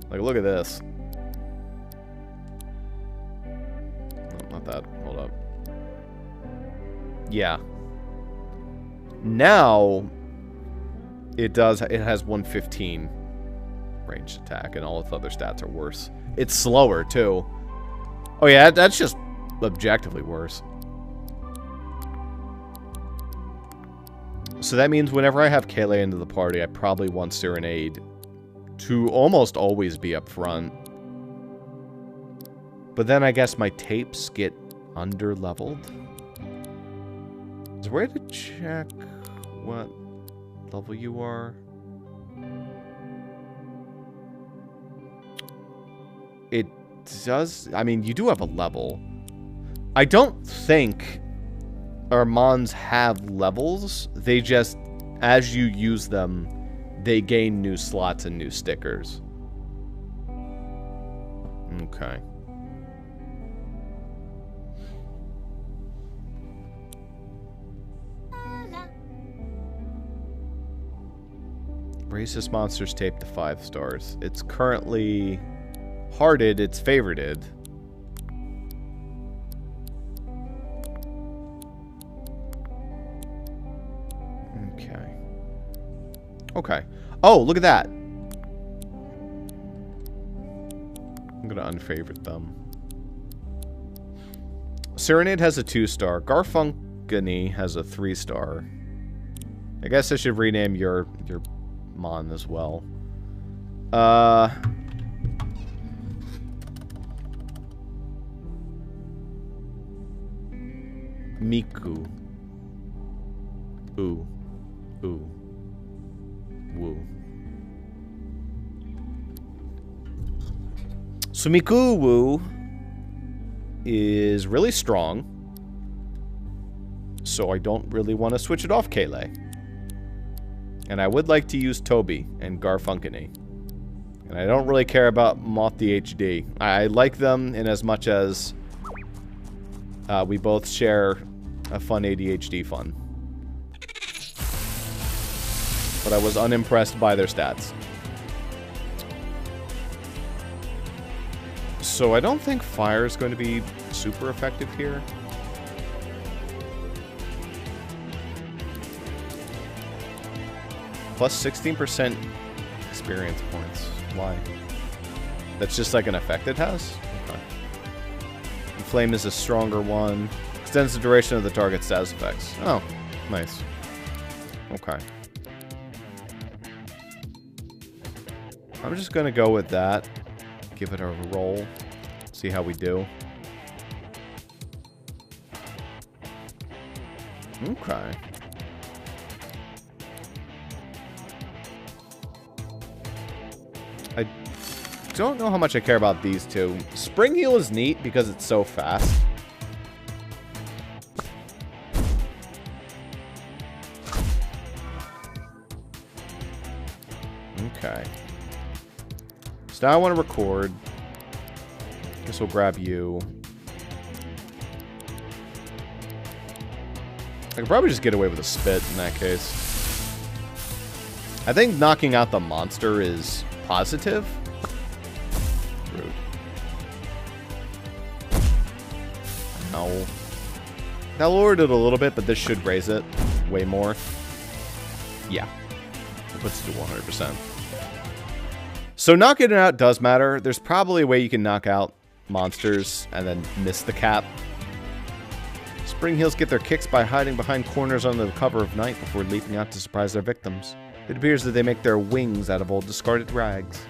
Like, look at this. No, not that. Hold up. Yeah. Now it has 115 ranged attack, and all its other stats are worse. It's slower too. Oh yeah, that's just objectively worse. So that means whenever I have Kayleigh into the party, I probably want Serenade to almost always be up front. But then I guess my tapes get under-leveled. Is there a way to check what level you are? It does... I mean, you do have a level. I don't think Armands have levels. They just, as you use them, they gain new slots and new stickers. Okay. Raise this monster's tape to 5 stars. It's currently hearted, it's favorited. Okay. Okay. Oh, look at that. I'm gonna unfavorite them. Serenade has a 2-star. Garfunkel has a 3-star. I guess I should rename your Mon as well. Miku. Ooh. Ooh. Woo. So Miku Woo is really strong. So I don't really want to switch it off Kayleigh. And I would like to use Toby and Garfunkel. And I don't really care about Moth the HD. I like them in as much as we both share a fun ADHD fun. But I was unimpressed by their stats. So I don't think fire is going to be super effective here. Plus 16% experience points. Why? That's just like an effect it has? Okay. And flame is a stronger one. Extends the duration of the target's status effects. Oh, nice. Okay. I'm just gonna go with that. Give it a roll. See how we do. Okay. I don't know how much I care about these two. Spring Heal is neat because it's so fast. Okay. So now I want to record. Guess we'll grab you. I could probably just get away with a spit in that case. I think knocking out the monster is positive. Rude. No. That lowered it a little bit, but this should raise it way more. Yeah. It puts it to 100%. So knocking it out does matter. There's probably a way you can knock out monsters and then miss the cap. Spring Heels get their kicks by hiding behind corners under the cover of night before leaping out to surprise their victims. It appears that they make their wings out of old discarded rags.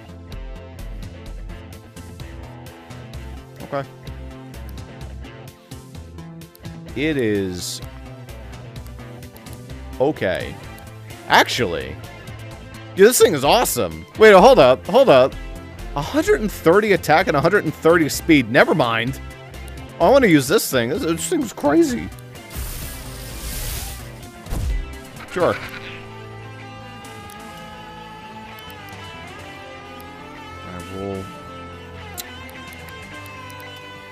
Okay. It is... okay. Actually... dude, this thing is awesome. Wait, hold up. Hold up. 130 attack and 130 speed. Never mind. I want to use this thing. This thing's crazy. Sure. I will...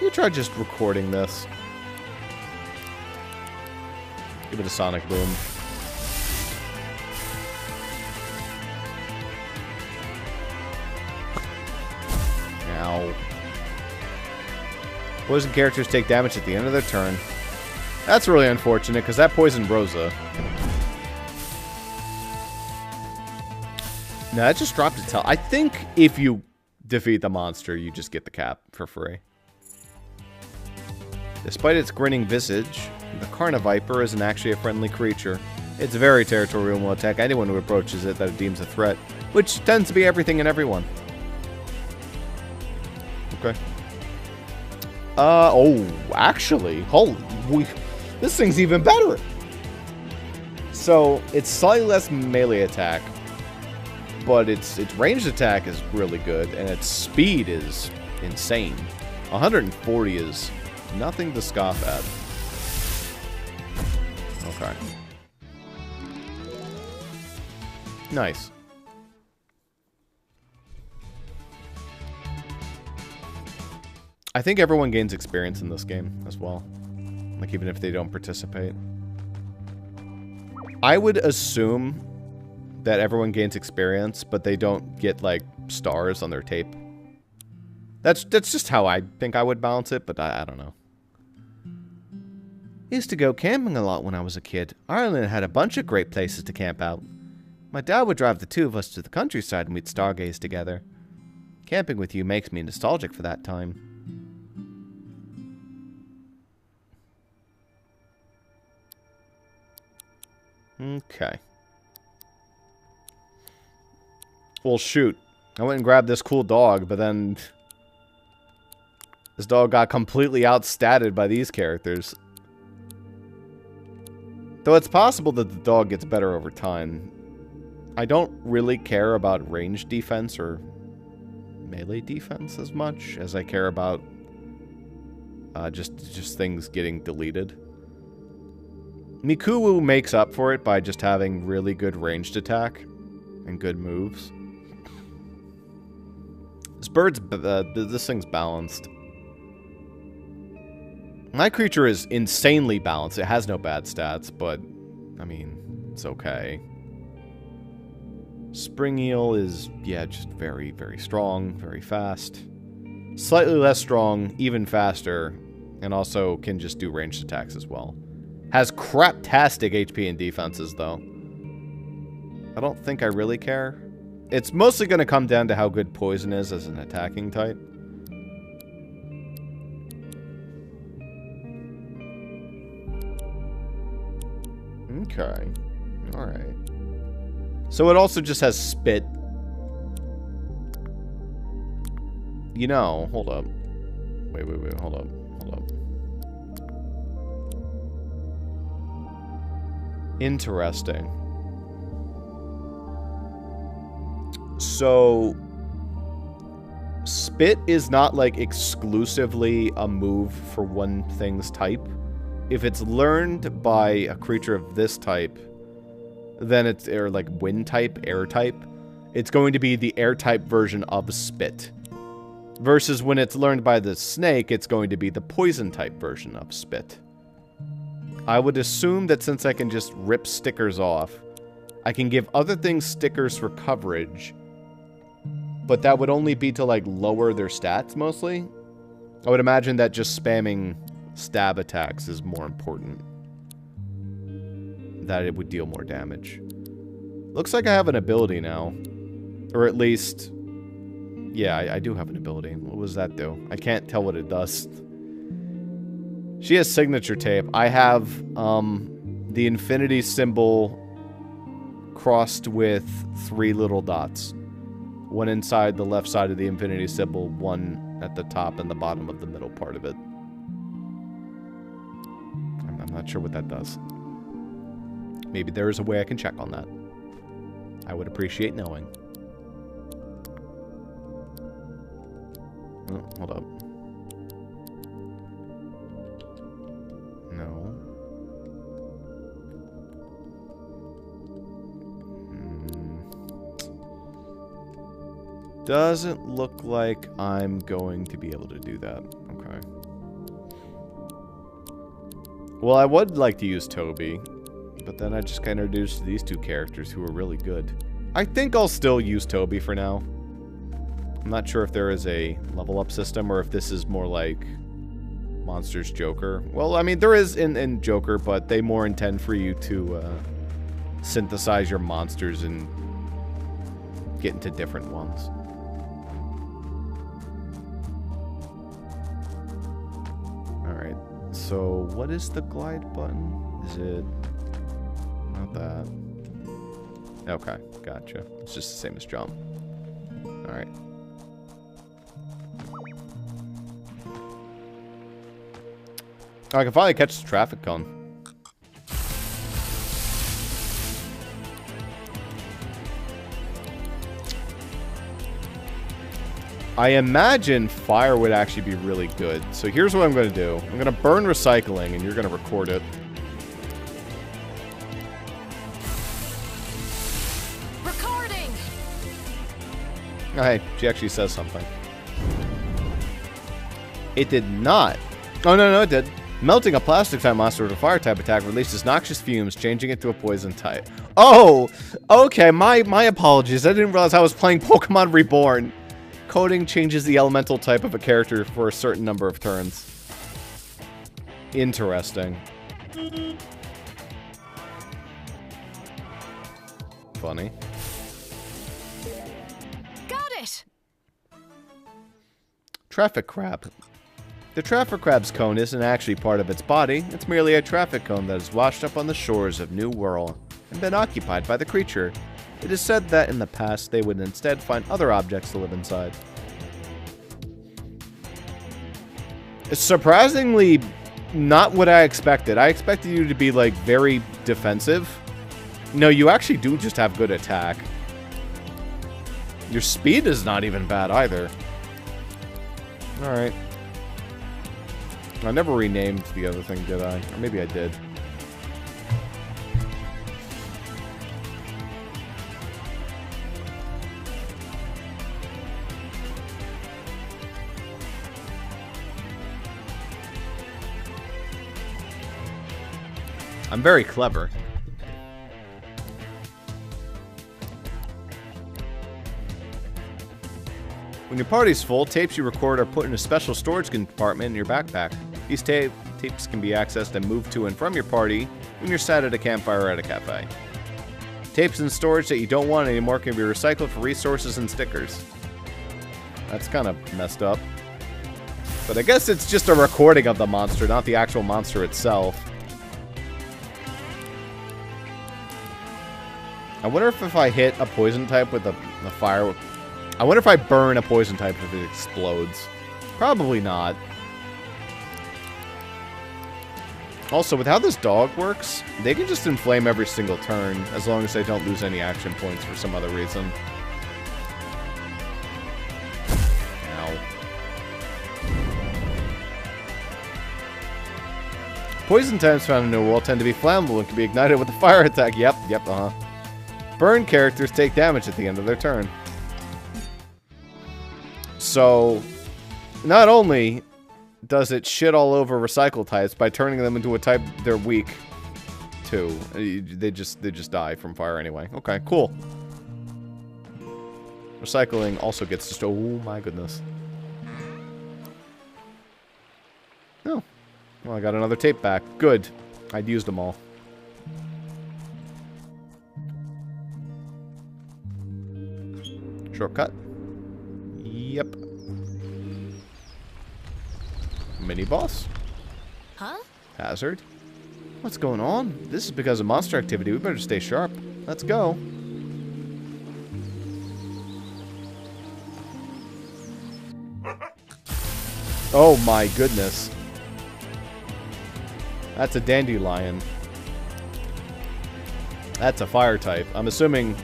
you try just recording this. Give it a sonic boom. Ow. Poison characters take damage at the end of their turn. That's really unfortunate, because that poisoned Rosa. No, that just dropped its health. I think if you defeat the monster, you just get the cap for free. Despite its grinning visage, the Carniviper isn't actually a friendly creature. It's very territorial and will attack anyone who approaches it that it deems a threat, which tends to be everything and everyone. Okay. Oh, actually, holy, this thing's even better. So, it's slightly less melee attack, but its ranged attack is really good, and its speed is insane. 140 is nothing to scoff at. Okay. Nice. I think everyone gains experience in this game as well. Like, even if they don't participate. I would assume that everyone gains experience, but they don't get, like, stars on their tape. That's just how I think I would balance it, but I don't know. I used to go camping a lot when I was a kid. Ireland had a bunch of great places to camp out. My dad would drive the two of us to the countryside and we'd stargaze together. Camping with you makes me nostalgic for that time. Okay. Well, shoot. I went and grabbed this cool dog, but then... this dog got completely outstatted by these characters. Though it's possible that the dog gets better over time. I don't really care about range defense or melee defense as much as I care about just things getting deleted. Mikuwu makes up for it by just having really good ranged attack and good moves. This thing's balanced. My creature is insanely balanced. It has no bad stats, but, I mean, it's okay. Spring Eel is, yeah, just very, very strong, very fast. Slightly less strong, even faster, and also can just do ranged attacks as well. Has craptastic HP and defenses, though. I don't think I really care. It's mostly going to come down to how good Poison is as an attacking type. Okay. Alright. So it also just has Spit. You know, hold up. Wait, hold up. Interesting. So, Spit is not, like, exclusively a move for one thing's type. If it's learned by a creature of this type, then it's, or like wind type, air type, it's going to be the air type version of Spit. Versus when it's learned by the snake, it's going to be the poison type version of Spit. I would assume that since I can just rip stickers off, I can give other things stickers for coverage, but that would only be to, like, lower their stats, mostly. I would imagine that just spamming stab attacks is more important. That it would deal more damage. Looks like I have an ability now. Or at least... yeah, I do have an ability. What does that do? I can't tell what it does. She has signature tape. I have the infinity symbol crossed with 3 little dots. One inside the left side of the infinity symbol, one at the top and the bottom of the middle part of it. Not sure what that does. Maybe there is a way I can check on that. I would appreciate knowing. Oh, hold up. No. Doesn't look like I'm going to be able to do that. Okay. Well, I would like to use Toby, but then I just got introduced to these two characters who are really good. I think I'll still use Toby for now. I'm not sure if there is a level up system or if this is more like Monsters Joker. Well, I mean, there is in Joker, but they more intend for you to synthesize your monsters and get into different ones. Alright, so what is the glide button? Is it not that? Okay, gotcha. It's just the same as jump. Alright. Oh, I can finally catch the traffic cone. I imagine fire would actually be really good. So here's what I'm going to do. I'm going to burn recycling, and you're going to record it. Recording. Oh, hey, she actually says something. It did not. Oh, no, it did. Melting a plastic type monster with a fire type attack releases noxious fumes, changing it to a poison type. Oh, okay. My apologies. I didn't realize I was playing Pokemon Reborn. Coding changes the elemental type of a character for a certain number of turns. Interesting. Funny. Got it. Traffic crab. The traffic crab's cone isn't actually part of its body. It's merely a traffic cone that has washed up on the shores of New World and been occupied by the creature. It is said that in the past they would instead find other objects to live inside. It's surprisingly not what I expected. I expected you to be like very defensive. No, you actually do just have good attack. Your speed is not even bad either. Alright. I never renamed the other thing, did I? Or maybe I did. I'm very clever. When your party's full, tapes you record are put in a special storage compartment in your backpack. These tapes can be accessed and moved to and from your party when you're sat at a campfire or at a cafe. Tapes in storage that you don't want anymore can be recycled for resources and stickers. That's kind of messed up. But I guess it's just a recording of the monster, not the actual monster itself. I wonder if I hit a poison type with the fire... I wonder if I burn a poison type if it explodes. Probably not. Also, with how this dog works, they can just inflame every single turn, as long as they don't lose any action points for some other reason. Ow. Poison types found in New World tend to be flammable and can be ignited with a fire attack. Yep, Burn characters take damage at the end of their turn. So, not only does it shit all over recycle types by turning them into a type they're weak to, they just die from fire anyway. Okay, cool. Recycling also gets just... Oh my goodness. Oh. Well, I got another tape back. Good. I'd used them all. Shortcut. Yep. Mini boss. Huh? Hazard. What's going on? This is because of monster activity. We better stay sharp. Let's go. Oh my goodness. That's a dandelion. That's a fire type. I'm assuming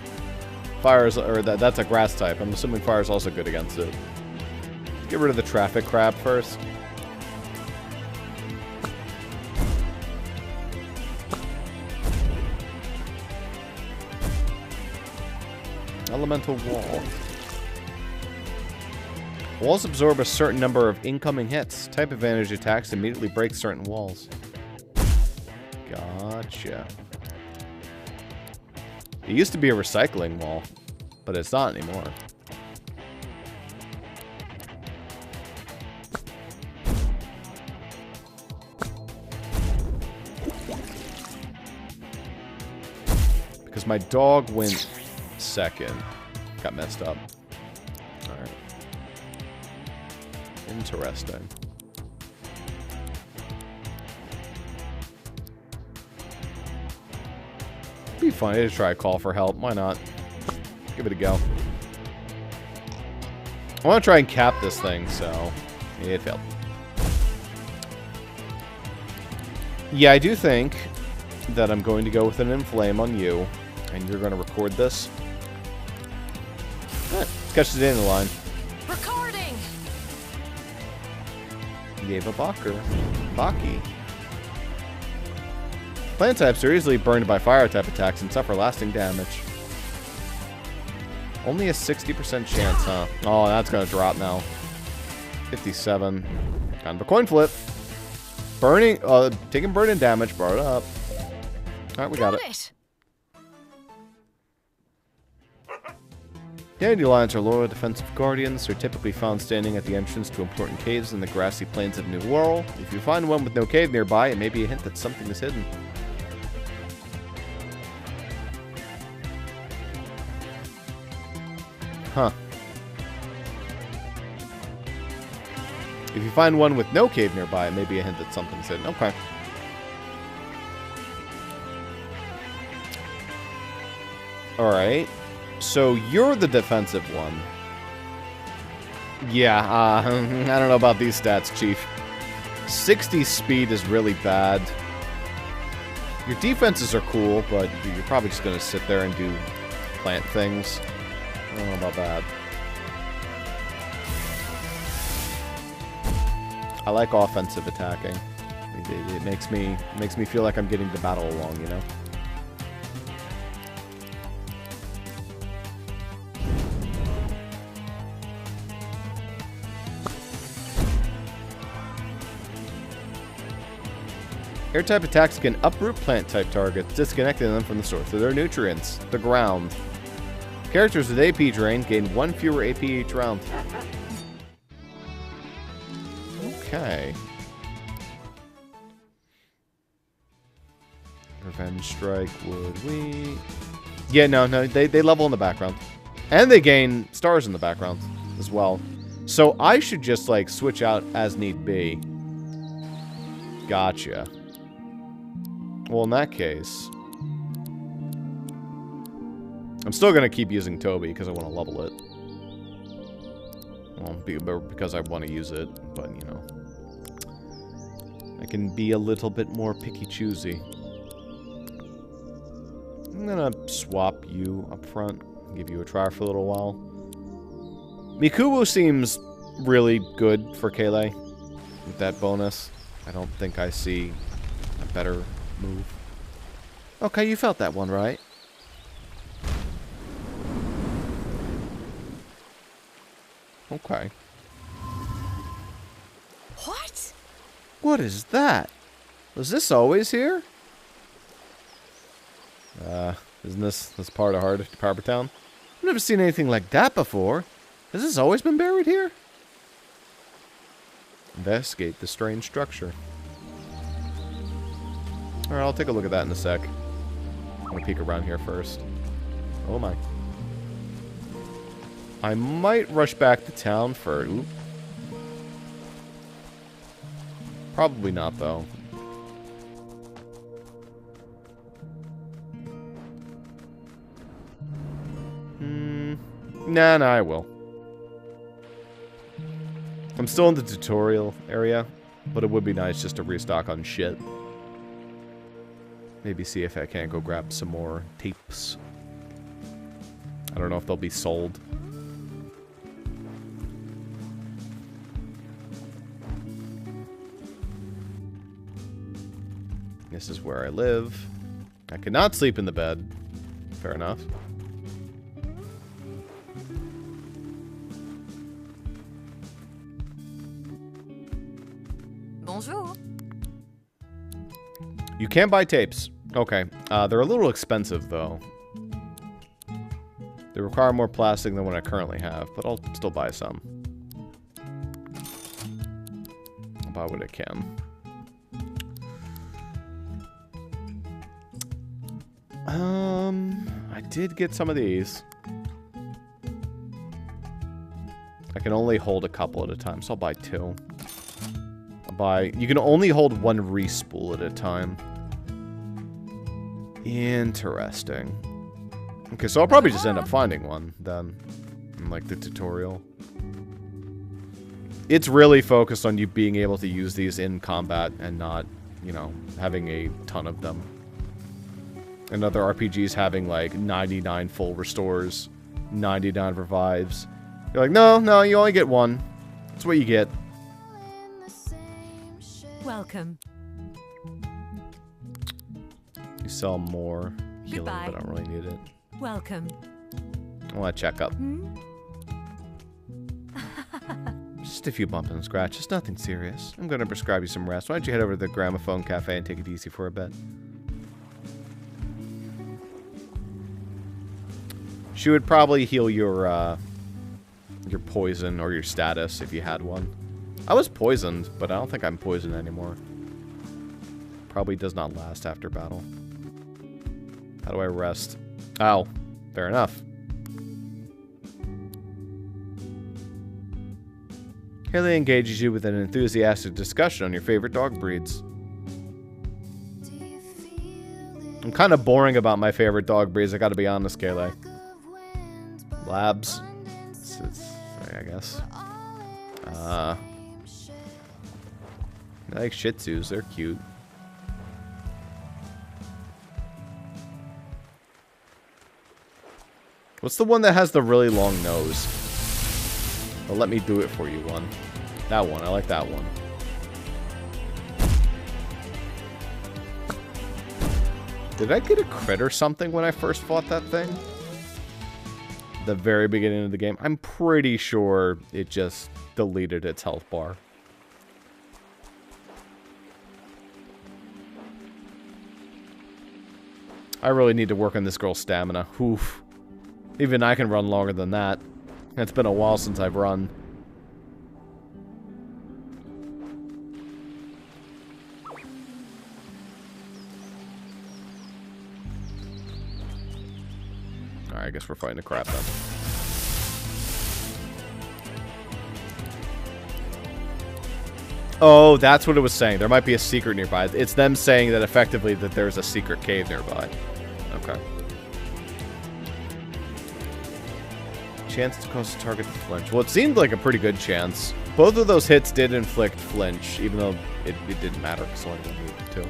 fire is, or that's a grass type. I'm assuming fire is also good against it. Get rid of the traffic crab first. Elemental wall. Walls absorb a certain number of incoming hits. Type advantage attacks immediately break certain walls. Gotcha. It used to be a recycling wall, but it's not anymore. Because my dog went second. Got messed up. Alright. Interesting. Be funny to try a call for help. Why not? Give it a go. I want to try and cap this thing, so it failed. Yeah, I do think that I'm going to go with an inflame on you, and you're going to record this. Catch the dandelion. Recording. Gave a Bacher. Baki. Plant types are easily burned by fire type attacks and suffer lasting damage. Only a 60% chance, huh? Oh, that's gonna drop now. 57. Kind of a coin flip. Burning, taking burning damage, brought it up. Alright, we got it. Dandelions are loyal defensive guardians. They're typically found standing at the entrance to important caves in the grassy plains of New World. If you find one with no cave nearby, it may be a hint that something is hidden. Huh. If you find one with no cave nearby, it may be a hint that something's hidden. Okay. Alright. So you're the defensive one. Yeah, I don't know about these stats, Chief. 60 speed is really bad. Your defenses are cool, but you're probably just going to sit there and do plant things. I don't know about that. I like offensive attacking. It makes me feel like I'm getting the battle along, you know? Air-type attacks can uproot plant-type targets, disconnecting them from the source of their nutrients, the ground. Characters with AP drain gain 1 fewer AP each round. Okay. Revenge Strike, would we... Yeah, no, they level in the background. And they gain stars in the background as well. So I should just, like, switch out as need be. Gotcha. Well, in that case... I'm still going to keep using Toby because I want to level it. Well, because I want to use it, but, you know. I can be a little bit more picky-choosy. I'm going to swap you up front, give you a try for a little while. Mikubu seems really good for Kayleigh with that bonus. I don't think I see a better move. Okay, you felt that one, right? Okay. What? What is that? Was this always here? Isn't this part of Harbor Town? I've never seen anything like that before. Has this always been buried here? Investigate the strange structure. Alright, I'll take a look at that in a sec. I'm gonna peek around here first. Oh my. I might rush back to town for... Oop. Probably not, though. Nah, I will. I'm still in the tutorial area, but it would be nice just to restock on shit. Maybe see if I can't go grab some more tapes. I don't know if they'll be sold. This is where I live. I could not sleep in the bed. Fair enough. Bonjour. You can buy tapes. Okay. They're a little expensive, though. They require more plastic than what I currently have, but I'll still buy some. I'll buy what I can. I did get some of these. I can only hold a couple at a time, so I'll buy 2. You can only hold 1 re-spool at a time. Interesting. Okay, so I'll probably just end up finding one then, in like the tutorial. It's really focused on you being able to use these in combat and not, you know, having a ton of them. And other RPGs having like 99 full restores, 99 revives. You're like, no, you only get 1. That's what you get. Welcome. You sell more healing, Goodbye. but I don't really need it. Welcome. I want to check up. Hmm? Just a few bumps and scratches, nothing serious. I'm going to prescribe you some rest. Why don't you head over to the Gramophone Cafe and take it easy for a bit? She would probably heal your poison or your status if you had one. I was poisoned, but I don't think I'm poisoned anymore. Probably does not last after battle. How do I rest? Oh, fair enough. Haley engages you with an enthusiastic discussion on your favorite dog breeds. I'm kind of boring about my favorite dog breeds, I gotta be honest, Kayleigh. Labs. I guess. I like Shih Tzus, they're cute. What's the one that has the really long nose? Well, let me do it for you one. That one, I like that one. Did I get a crit or something when I first fought that thing? The very beginning of the game? I'm pretty sure it just deleted its health bar. I really need to work on this girl's stamina. Oof. Even I can run longer than that. It's been a while since I've run. Alright, I guess we're fighting a crap then. Oh, that's what it was saying. There might be a secret nearby. It's them saying that effectively that there's a secret cave nearby. Okay. Chance to cause the target to flinch. Well, it seemed like a pretty good chance. Both of those hits did inflict flinch, even though it didn't matter because only one needed to.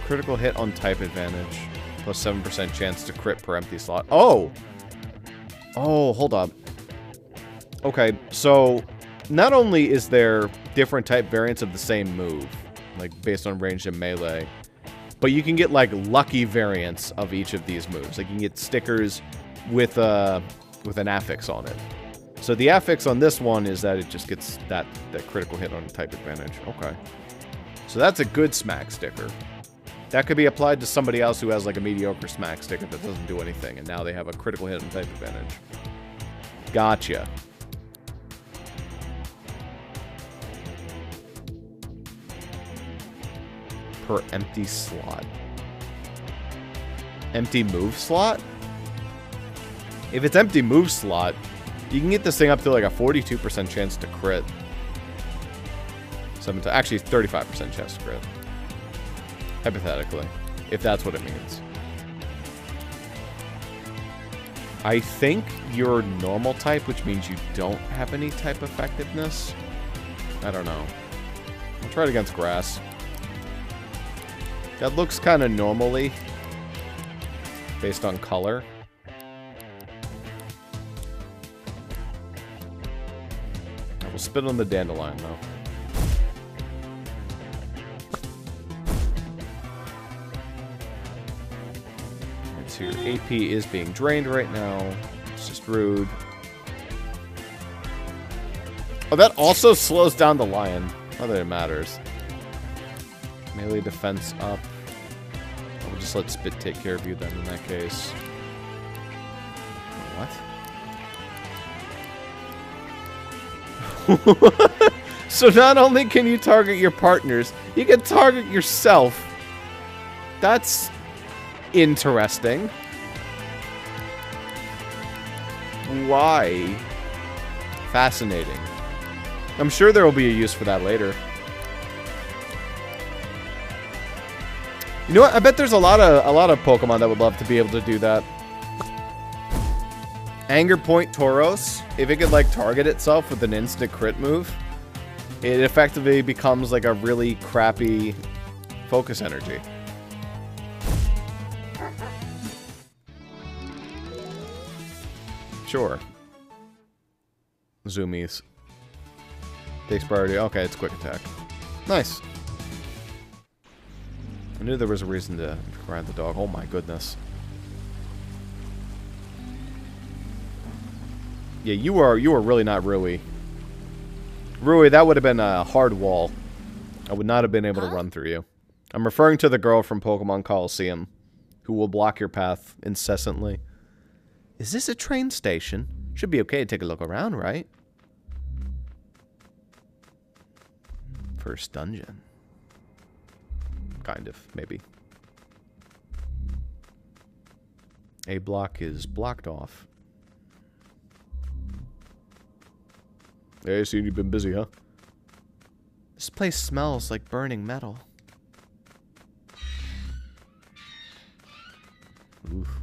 Critical hit on type advantage. Plus 7% chance to crit per empty slot. Oh! Oh, hold up. Okay, so not only is there different type variants of the same move, like based on range and melee, but you can get like lucky variants of each of these moves. Like you can get stickers with an affix on it. So the affix on this one is that it just gets that critical hit on type advantage. Okay. So that's a good smack sticker. That could be applied to somebody else who has like a mediocre smack sticker that doesn't do anything, and now they have a critical hit on type advantage. Gotcha. Per empty slot. Empty move slot? If it's empty move slot, you can get this thing up to like a 42% chance to crit. Actually, 35% chance to crit. Hypothetically, if that's what it means. I think you're normal type, which means you don't have any type effectiveness. I don't know. I'll try it against grass. That looks kind of normally based on color. I will spit on the dandelion though. So your AP is being drained right now. It's just rude. Oh, that also slows down the lion. Not that it matters. Melee defense up. We'll just let Spit take care of you then in that case. What? So not only can you target your partners, you can target yourself. That's interesting. Why? Fascinating. I'm sure there will be a use for that later. You know what? I bet there's a lot of Pokemon that would love to be able to do that. Anger Point Tauros, if it could like target itself with an instant crit move, it effectively becomes like a really crappy focus energy. Sure. Zoomies. Takes priority. Okay, it's quick attack. Nice. I knew there was a reason to ride the dog. Oh my goodness. Yeah, you are really not Rui. Rui, that would have been a hard wall. I would not have been able to run through you. I'm referring to the girl from Pokemon Coliseum, who will block your path incessantly. Is this a train station? Should be okay to take a look around, right? First dungeon. Kind of, maybe. A block is blocked off. Hey, I see you've been busy, huh? This place smells like burning metal. Oof.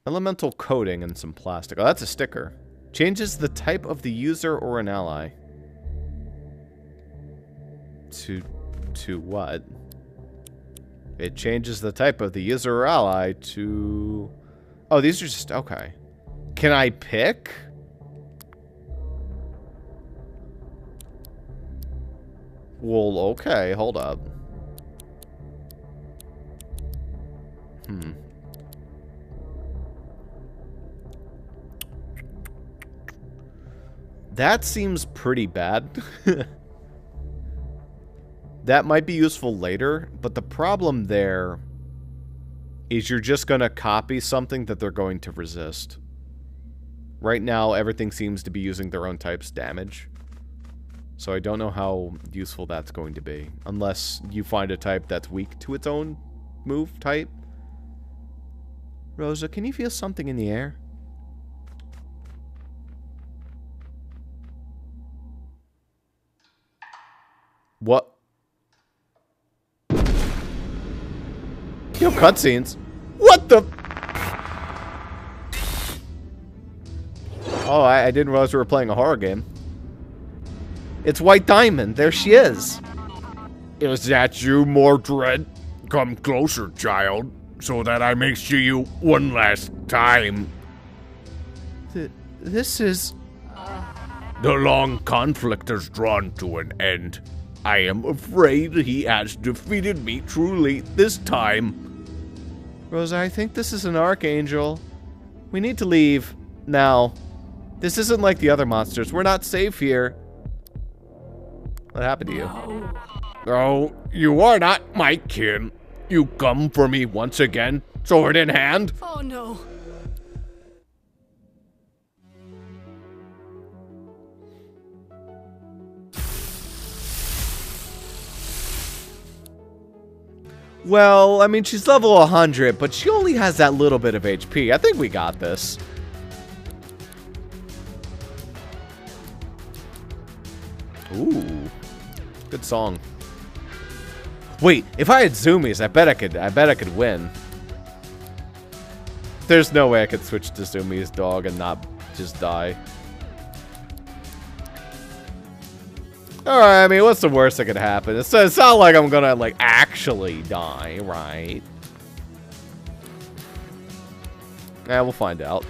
Elemental coating and some plastic. Oh, that's a sticker. Changes the type of the user or an ally. To what? It changes the type of the user or ally to... Oh, these are just... Okay. Can I pick? Well, okay. Hold up. That seems pretty bad. That might be useful later, but the problem there is you're just going to copy something that they're going to resist. Right now, everything seems to be using their own type's damage. So I don't know how useful that's going to be. Unless you find a type that's weak to its own move type. Rosa, can you feel something in the air? What? Yo, cutscenes. What the? Oh, I didn't realize we were playing a horror game. It's White Diamond. There she is. Is that you, Mordred? Come closer, child, so that I may see you one last time. This is... The long conflict has drawn to an end. I am afraid he has defeated me truly this time. Rosa, I think this is an archangel. We need to leave now. This isn't like the other monsters. We're not safe here. What happened to you? Oh, you are not my kin. You come for me once again, sword in hand. Oh no. Well, I mean, she's level 100, but she only has that little bit of HP. I think we got this. Ooh. Good song. Wait, if I had zoomies, I bet I could win. There's no way I could switch to Zoomies dog and not just die. Alright, I mean, what's the worst that could happen? It's not like I'm gonna, like, actually die, right? Yeah, we'll find out.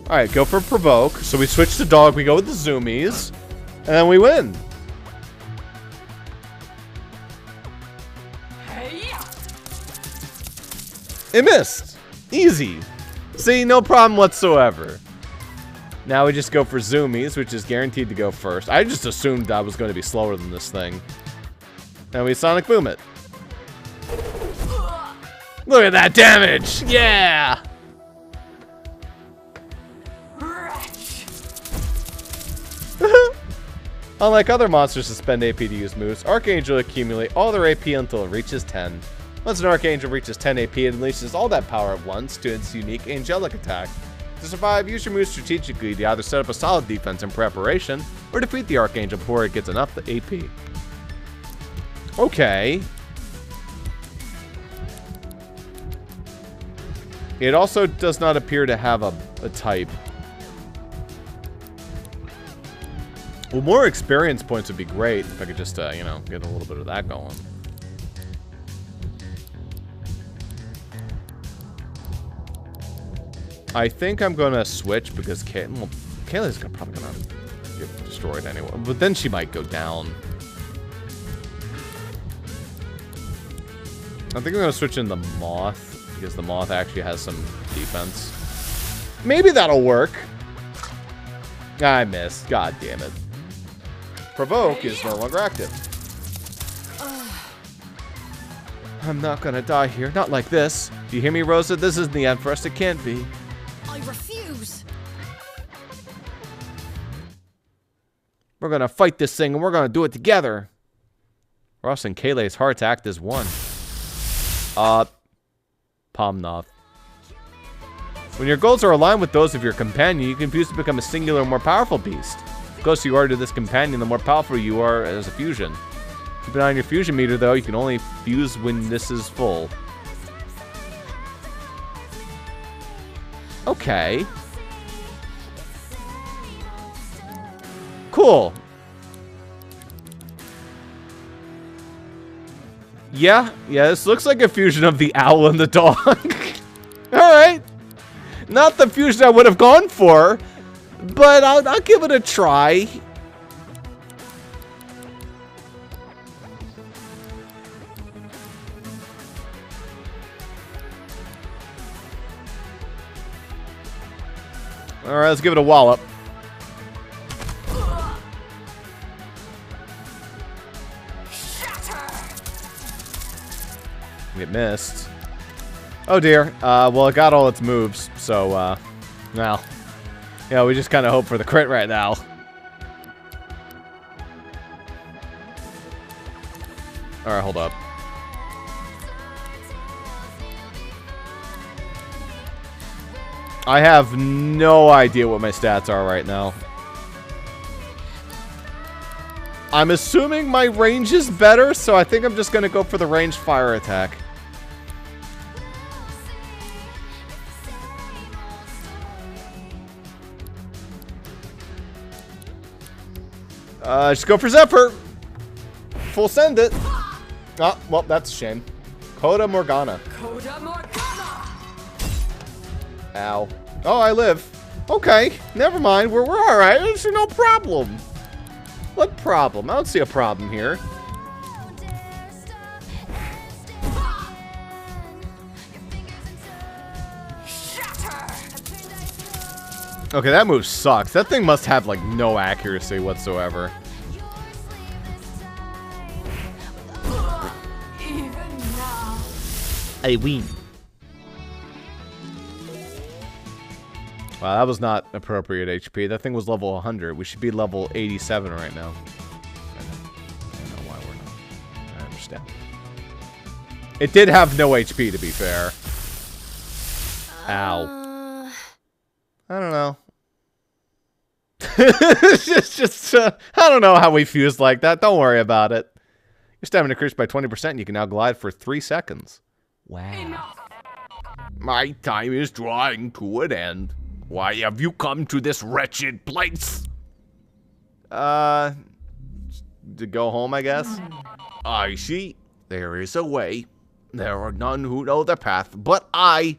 Alright, go for provoke. So we switch to dog, we go with the zoomies, and then we win. It missed. Easy. See, no problem whatsoever. Now we just go for zoomies, which is guaranteed to go first. I just assumed I was going to be slower than this thing. And we sonic boom it. Look at that damage! Yeah! Unlike other monsters that spend AP to use moves, Archangel accumulate all their AP until it reaches 10. Once an Archangel reaches 10 AP, it unleashes all that power at once to its unique angelic attack. To survive, use your moves strategically to either set up a solid defense in preparation, or defeat the Archangel before it gets enough AP. Okay. It also does not appear to have a type. Well, more experience points would be great if I could just, you know, get a little bit of that going. I think I'm gonna switch because Kayla's probably gonna get destroyed anyway. But then she might go down. I think I'm gonna switch in the Moth because the Moth actually has some defense. Maybe that'll work. I missed. God damn it. Provoke is no longer active. I'm not gonna die here. Not like this. Do you hear me, Rosa? This isn't the end for us. It can't be. I refuse. We're gonna fight this thing and we're gonna do it together. Ross and Kayle's hearts act as one. Pomnoth. When your goals are aligned with those of your companion, you can fuse to become a singular, more powerful beast. The closer you are to this companion, the more powerful you are as a fusion. Keep an eye on your fusion meter, though. You can only fuse when this is full. Okay. Cool. Yeah, this looks like a fusion of the owl and the dog. Alright. Not the fusion I would have gone for, but I'll give it a try. Alright, let's give it a wallop. It missed. Oh dear. Well, it got all its moves, so, well. Yeah, we just kind of hope for the crit right now. Alright, hold up. I have no idea what my stats are right now. I'm assuming my range is better, so I think I'm just going to go for the ranged fire attack. Just go for Zephyr. Full send it. Oh, well, that's a shame. Coda Morgana. Coda Morgana. Ow. Oh, I live. Okay, never mind. We're all right. There's no problem. What problem? I don't see a problem here. Okay, that move sucks. That thing must have, like, no accuracy whatsoever. I win. Wow, that was not appropriate HP. That thing was level 100. We should be level 87 right now. I don't know why we're not. I understand. It did have no HP, to be fair. Ow. I don't know. It's just I don't know how we fused like that. Don't worry about it. Your stamina increased by 20% and you can now glide for 3 seconds. Wow. My time is drawing to an end. Why have you come to this wretched place? To go home, I guess? I see. There is a way. There are none who know the path, but I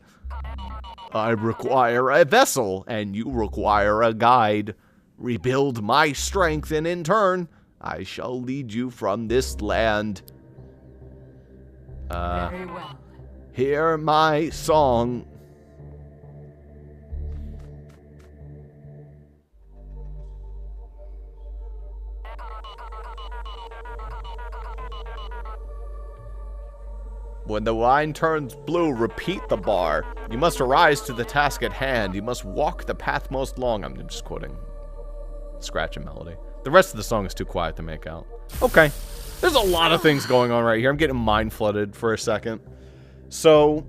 require a vessel, and you require a guide. Rebuild my strength, and in turn, I shall lead you from this land. Very well. Hear my song. When the line turns blue, repeat the bar. You must arise to the task at hand. You must walk the path most long. I'm just quoting scratch and melody. The rest of the song is too quiet to make out. Okay. There's a lot of things going on right here. I'm getting mind flooded for a second. So,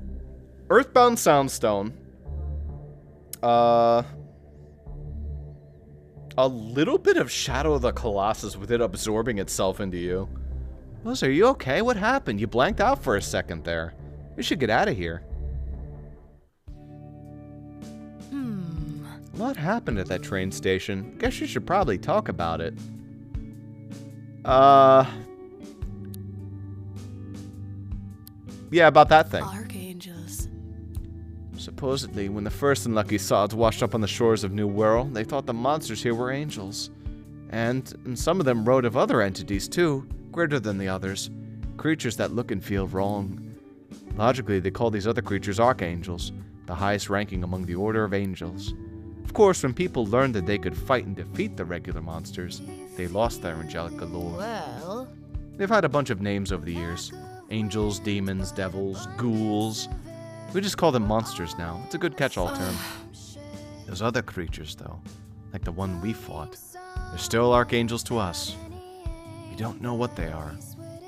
Earthbound Soundstone. A little bit of Shadow of the Colossus with it absorbing itself into you. Liz, are you okay? What happened? You blanked out for a second there. We should get out of here. What happened at that train station? Guess you should probably talk about it. Yeah, about that thing. Archangels. Supposedly, when the first unlucky sods washed up on the shores of New World, they thought the monsters here were angels. And some of them wrote of other entities, too, greater than the others. Creatures that look and feel wrong. Logically, they call these other creatures archangels, the highest ranking among the order of angels. Of course, when people learned that they could fight and defeat the regular monsters, they lost their angelic allure. Well, They've had a bunch of names over the years. Angels, demons, devils, ghouls. We just call them monsters now. It's a good catch-all term. Those other creatures, though, like the one we fought, they're still archangels to us. We don't know what they are.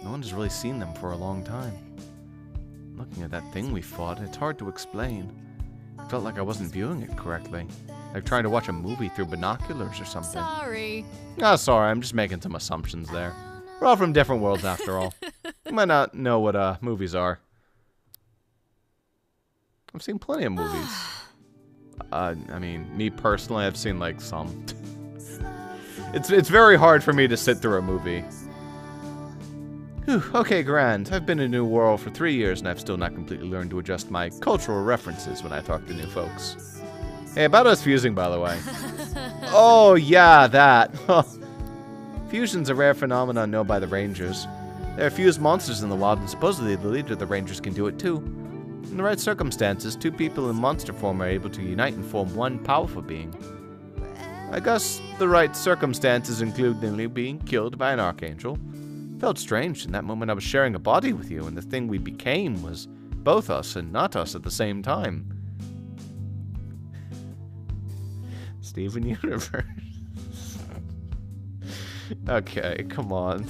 No one has really seen them for a long time. Looking at that thing we fought, it's hard to explain. It felt like I wasn't viewing it correctly. Like trying to watch a movie through binoculars or something. sorry. Ah, sorry, I'm just making some assumptions there. We're all from different worlds after all. You might not know what movies are. I've seen plenty of movies. I mean, me personally, I've seen like some. It's very hard for me to sit through a movie. Whew, okay, grand. I've been in New World for 3 years and I've still not completely learned to adjust my cultural references when I talk to new folks. Hey, about us fusing, by the way. Oh, yeah, that. Fusion's a rare phenomenon known by the Rangers. There are fused monsters in the wild, and supposedly the leader of the Rangers can do it too. In the right circumstances, two people in monster form are able to unite and form one powerful being. I guess the right circumstances include nearly being killed by an archangel. Felt strange. In that moment I was sharing a body with you, and the thing we became was both us and not us at the same time. Steven Universe. Okay, come on.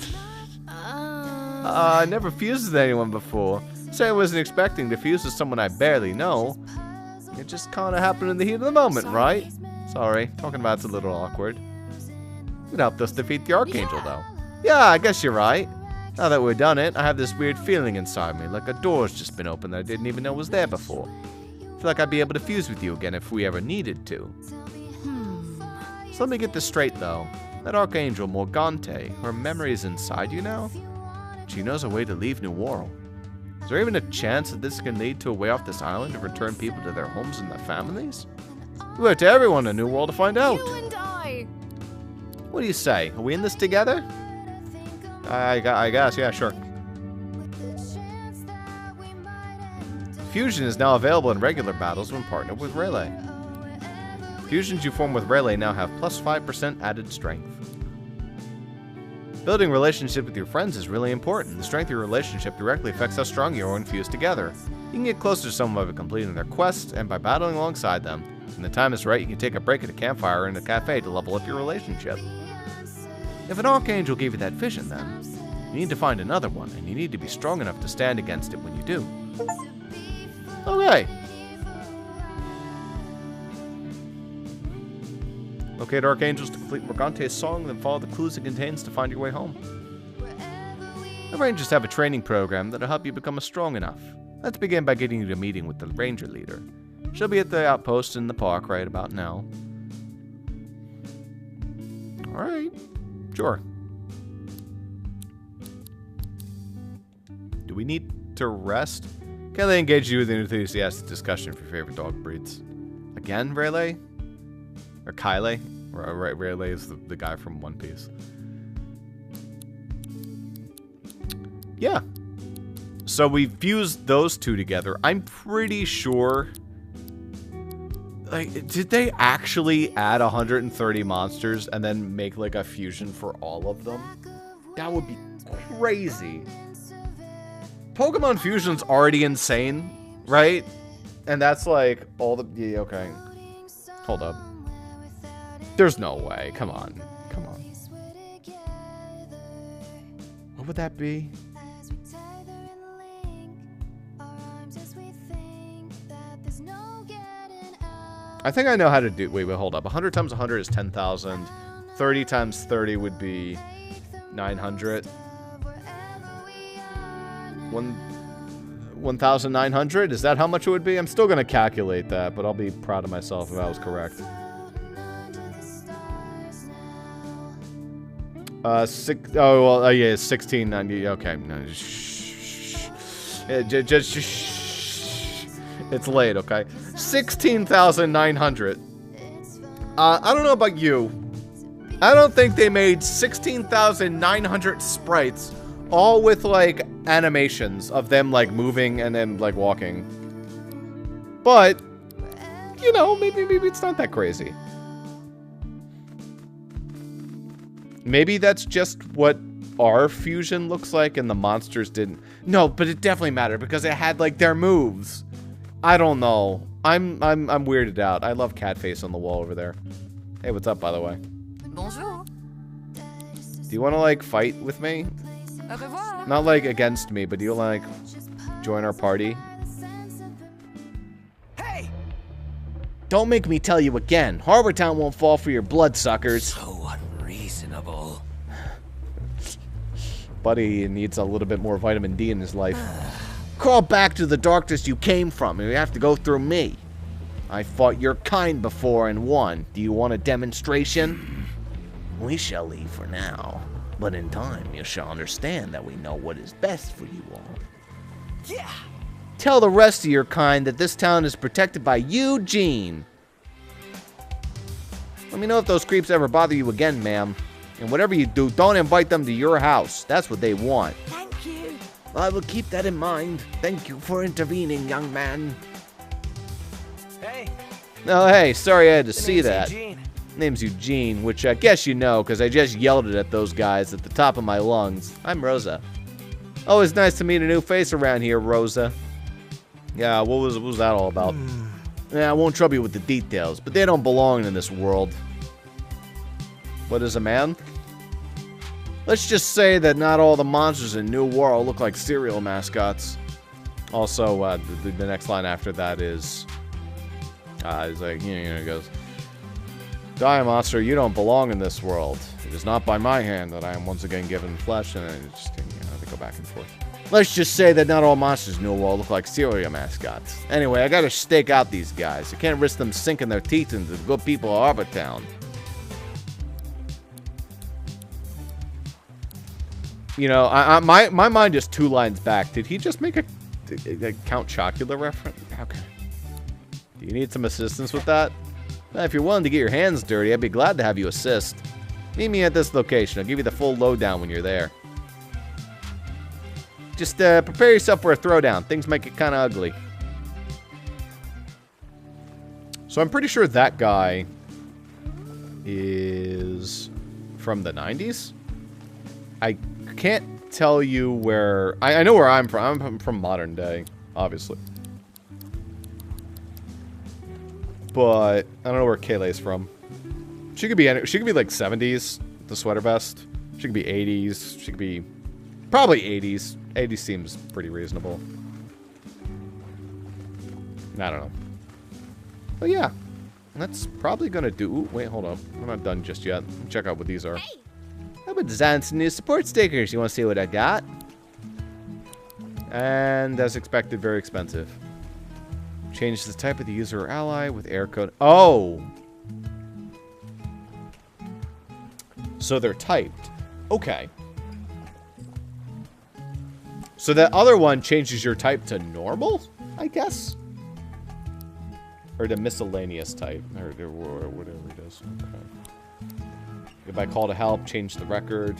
I never fused with anyone before. So I wasn't expecting to fuse with someone I barely know. It just kind of happened in the heat of the moment, right? Sorry, talking about it's a little awkward. It helped us defeat the Archangel, though. Yeah, I guess you're right. Now that we've done it, I have this weird feeling inside me, like a door's just been opened that I didn't even know was there before. I feel like I'd be able to fuse with you again if we ever needed to. So let me get this straight, though. That Archangel, Morgante, her memory is inside you now? She knows a way to leave New World. Is there even a chance that this can lead to a way off this island to return people to their homes and their families? We owe it to everyone in New World to find out. You and I. What do you say? Are we in this together? I guess, yeah, sure. Fusion is now available in regular battles when partnered with Relay. Fusions you form with Relay now have plus 5% added strength. Building relationships with your friends is really important. The strength of your relationship directly affects how strong you are when fused together. You can get closer to someone by completing their quests and by battling alongside them. When the time is right, you can take a break at a campfire or in a cafe to level up your relationship. If an Archangel gave you that vision, then, you need to find another one, and you need to be strong enough to stand against it when you do. Okay. Locate Archangels to complete Morgante's song, then follow the clues it contains to find your way home. The Rangers have a training program that'll help you become strong enough. Let's begin by getting you to a meeting with the ranger leader. She'll be at the outpost in the park right about now. Alright. Sure. Do we need to rest? Can they engage you with an enthusiastic discussion for your favorite dog breeds? Again, Rayleigh? Or Kyle? Rayleigh is the guy from One Piece. Yeah. So we fused those two together. I'm pretty sure... Like, did they actually add 130 monsters and then make, like, a fusion for all of them? That would be crazy. Pokemon Fusion's already insane, right? And that's, like, all the... Yeah, okay. Hold up. There's no way. Come on. Come on. What would that be? I think I know how to do... Wait, hold up. 100 times 100 is 10,000. 30 times 30 would be 900. 1,900? Is that how much it would be? I'm still going to calculate that, but I'll be proud of myself if I was correct. 1690. Okay. No, it's late, okay? 16,900. I don't know about you. I don't think they made 16,900 sprites, all with, like, animations of them, like, moving and then, like, walking. But, you know, maybe it's not that crazy. Maybe that's just what our fusion looks like and the monsters didn't. No, but it definitely mattered because it had, like, their moves. I don't know. I'm weirded out. I love cat face on the wall over there. Hey, what's up, by the way? Bonjour. Do you want to, like, fight with me? Au revoir. Not, like, against me, but do you, like, join our party? Hey! Don't make me tell you again. Harbor Town won't fall for your bloodsuckers. So unreasonable. Buddy needs a little bit more vitamin D in his life. Crawl back to the darkness you came from, and you have to go through me. I fought your kind before and won. Do you want a demonstration? We shall leave for now, but in time you shall understand that we know what is best for you all. Yeah! Tell the rest of your kind that this town is protected by Eugene. Let me know if those creeps ever bother you again, ma'am. And whatever you do, don't invite them to your house. That's what they want. Thank you! I will keep that in mind. Thank you for intervening, young man. Hey! Oh, hey, sorry I had to see name's that. Eugene. Name's Eugene, which I guess you know, because I just yelled it at those guys at the top of my lungs. I'm Rosa. Always nice to meet a new face around here, Rosa. Yeah, what was that all about? Yeah, I won't trouble you with the details, but they don't belong in this world. What is a man? Let's just say that not all the monsters in New World look like cereal mascots. Also, the next line after that is... he's like, he goes... Die, monster, you don't belong in this world. It is not by my hand that I am once again given flesh, and then just, they go back and forth. Let's just say that not all monsters in New World look like cereal mascots. Anyway, I gotta stake out these guys. I can't risk them sinking their teeth into the good people of Harbor Town. You know, my mind is 2 lines back. Did he just make a Count Chocula reference? Okay. Do you need some assistance with that? If you're willing to get your hands dirty, I'd be glad to have you assist. Meet me at this location. I'll give you the full lowdown when you're there. Just prepare yourself for a throwdown. Things might get kind of ugly. So I'm pretty sure that guy is from the 90s. I can't tell you where... I know where I'm from. I'm from modern day, obviously. But I don't know where Kayleigh's from. She could be like 70s, the sweater vest. She could be 80s. She could be probably 80s. 80s seems pretty reasonable. I don't know. But yeah, that's probably gonna do. Ooh, wait, hold up. I'm not done just yet. Check out what these are. I've been designing some new support stickers. You want to see what I got? And as expected, very expensive. Change the type of the user or ally with air code. Oh! So they're typed. Okay. So that other one changes your type to normal, I guess? Or to miscellaneous type. Or whatever it is. Okay. If I call to help, change the record.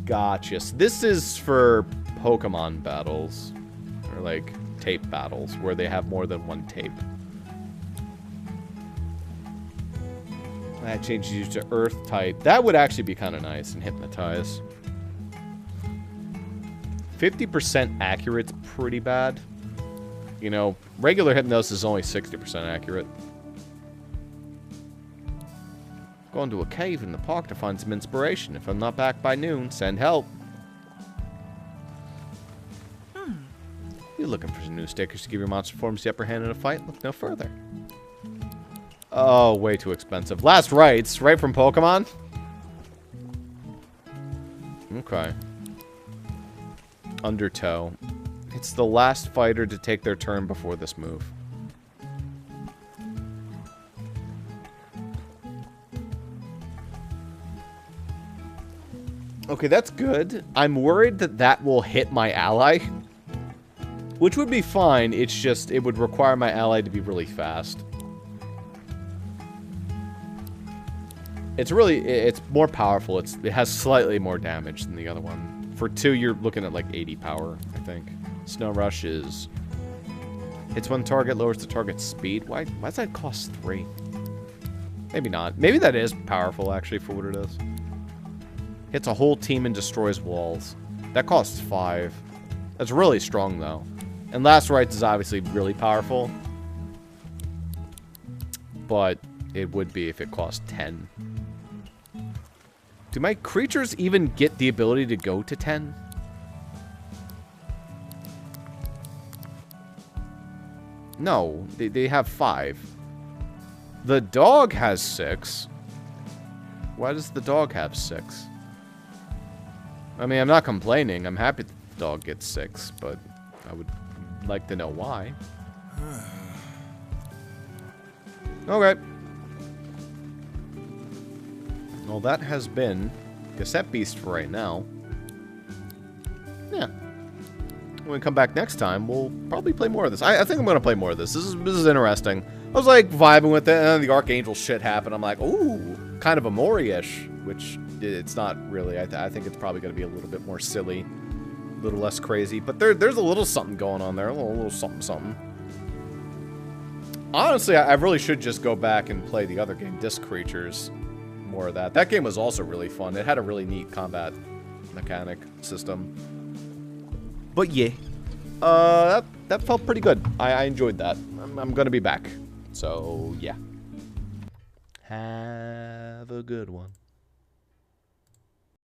Gotcha. So this is for Pokemon battles. Or like tape battles where they have more than one tape. That changes you to Earth type. That would actually be kind of nice and hypnotize. 50% accurate's pretty bad. You know, regular hypnosis is only 60% accurate. Going to a cave in the park to find some inspiration. If I'm not back by noon, send help. You're looking for some new stickers to give your monster forms the upper hand in a fight? Look no further. Oh, way too expensive. Last rites, right from Pokemon? Okay. Undertow. It's the last fighter to take their turn before this move. Okay, that's good. I'm worried that that will hit my ally. Which would be fine, it's just, it would require my ally to be really fast. It's really, it's more powerful. It has slightly more damage than the other one. For 2, you're looking at like 80 power, I think. Snow Rush is... hits one target, lowers the target's speed. Why does that cost 3? Maybe not. Maybe that is powerful, actually, for what it is. Hits a whole team and destroys walls. That costs 5. That's really strong, though. And Last Rites is obviously really powerful. But it would be if it cost 10. Do my creatures even get the ability to go to 10? No, they have 5. The dog has 6. Why does the dog have 6? I mean, I'm not complaining. I'm happy the dog gets 6, but I would like to know why. Okay. Well, that has been Cassette Beast for right now. Yeah. When we come back next time, we'll probably play more of this. I think I'm going to play more of this. This is interesting. I was, like, vibing with it, and then the Archangel shit happened. I'm like, ooh, kind of Amori-ish, which it's not really. I think it's probably going to be a little bit more silly, a little less crazy. But there's a little something going on there, a little something. Honestly, I really should just go back and play the other game, Disc Creatures. More of that. That game was also really fun. It had a really neat combat mechanic system. But yeah, that felt pretty good. I enjoyed that. I'm gonna be back. So yeah. Have a good one.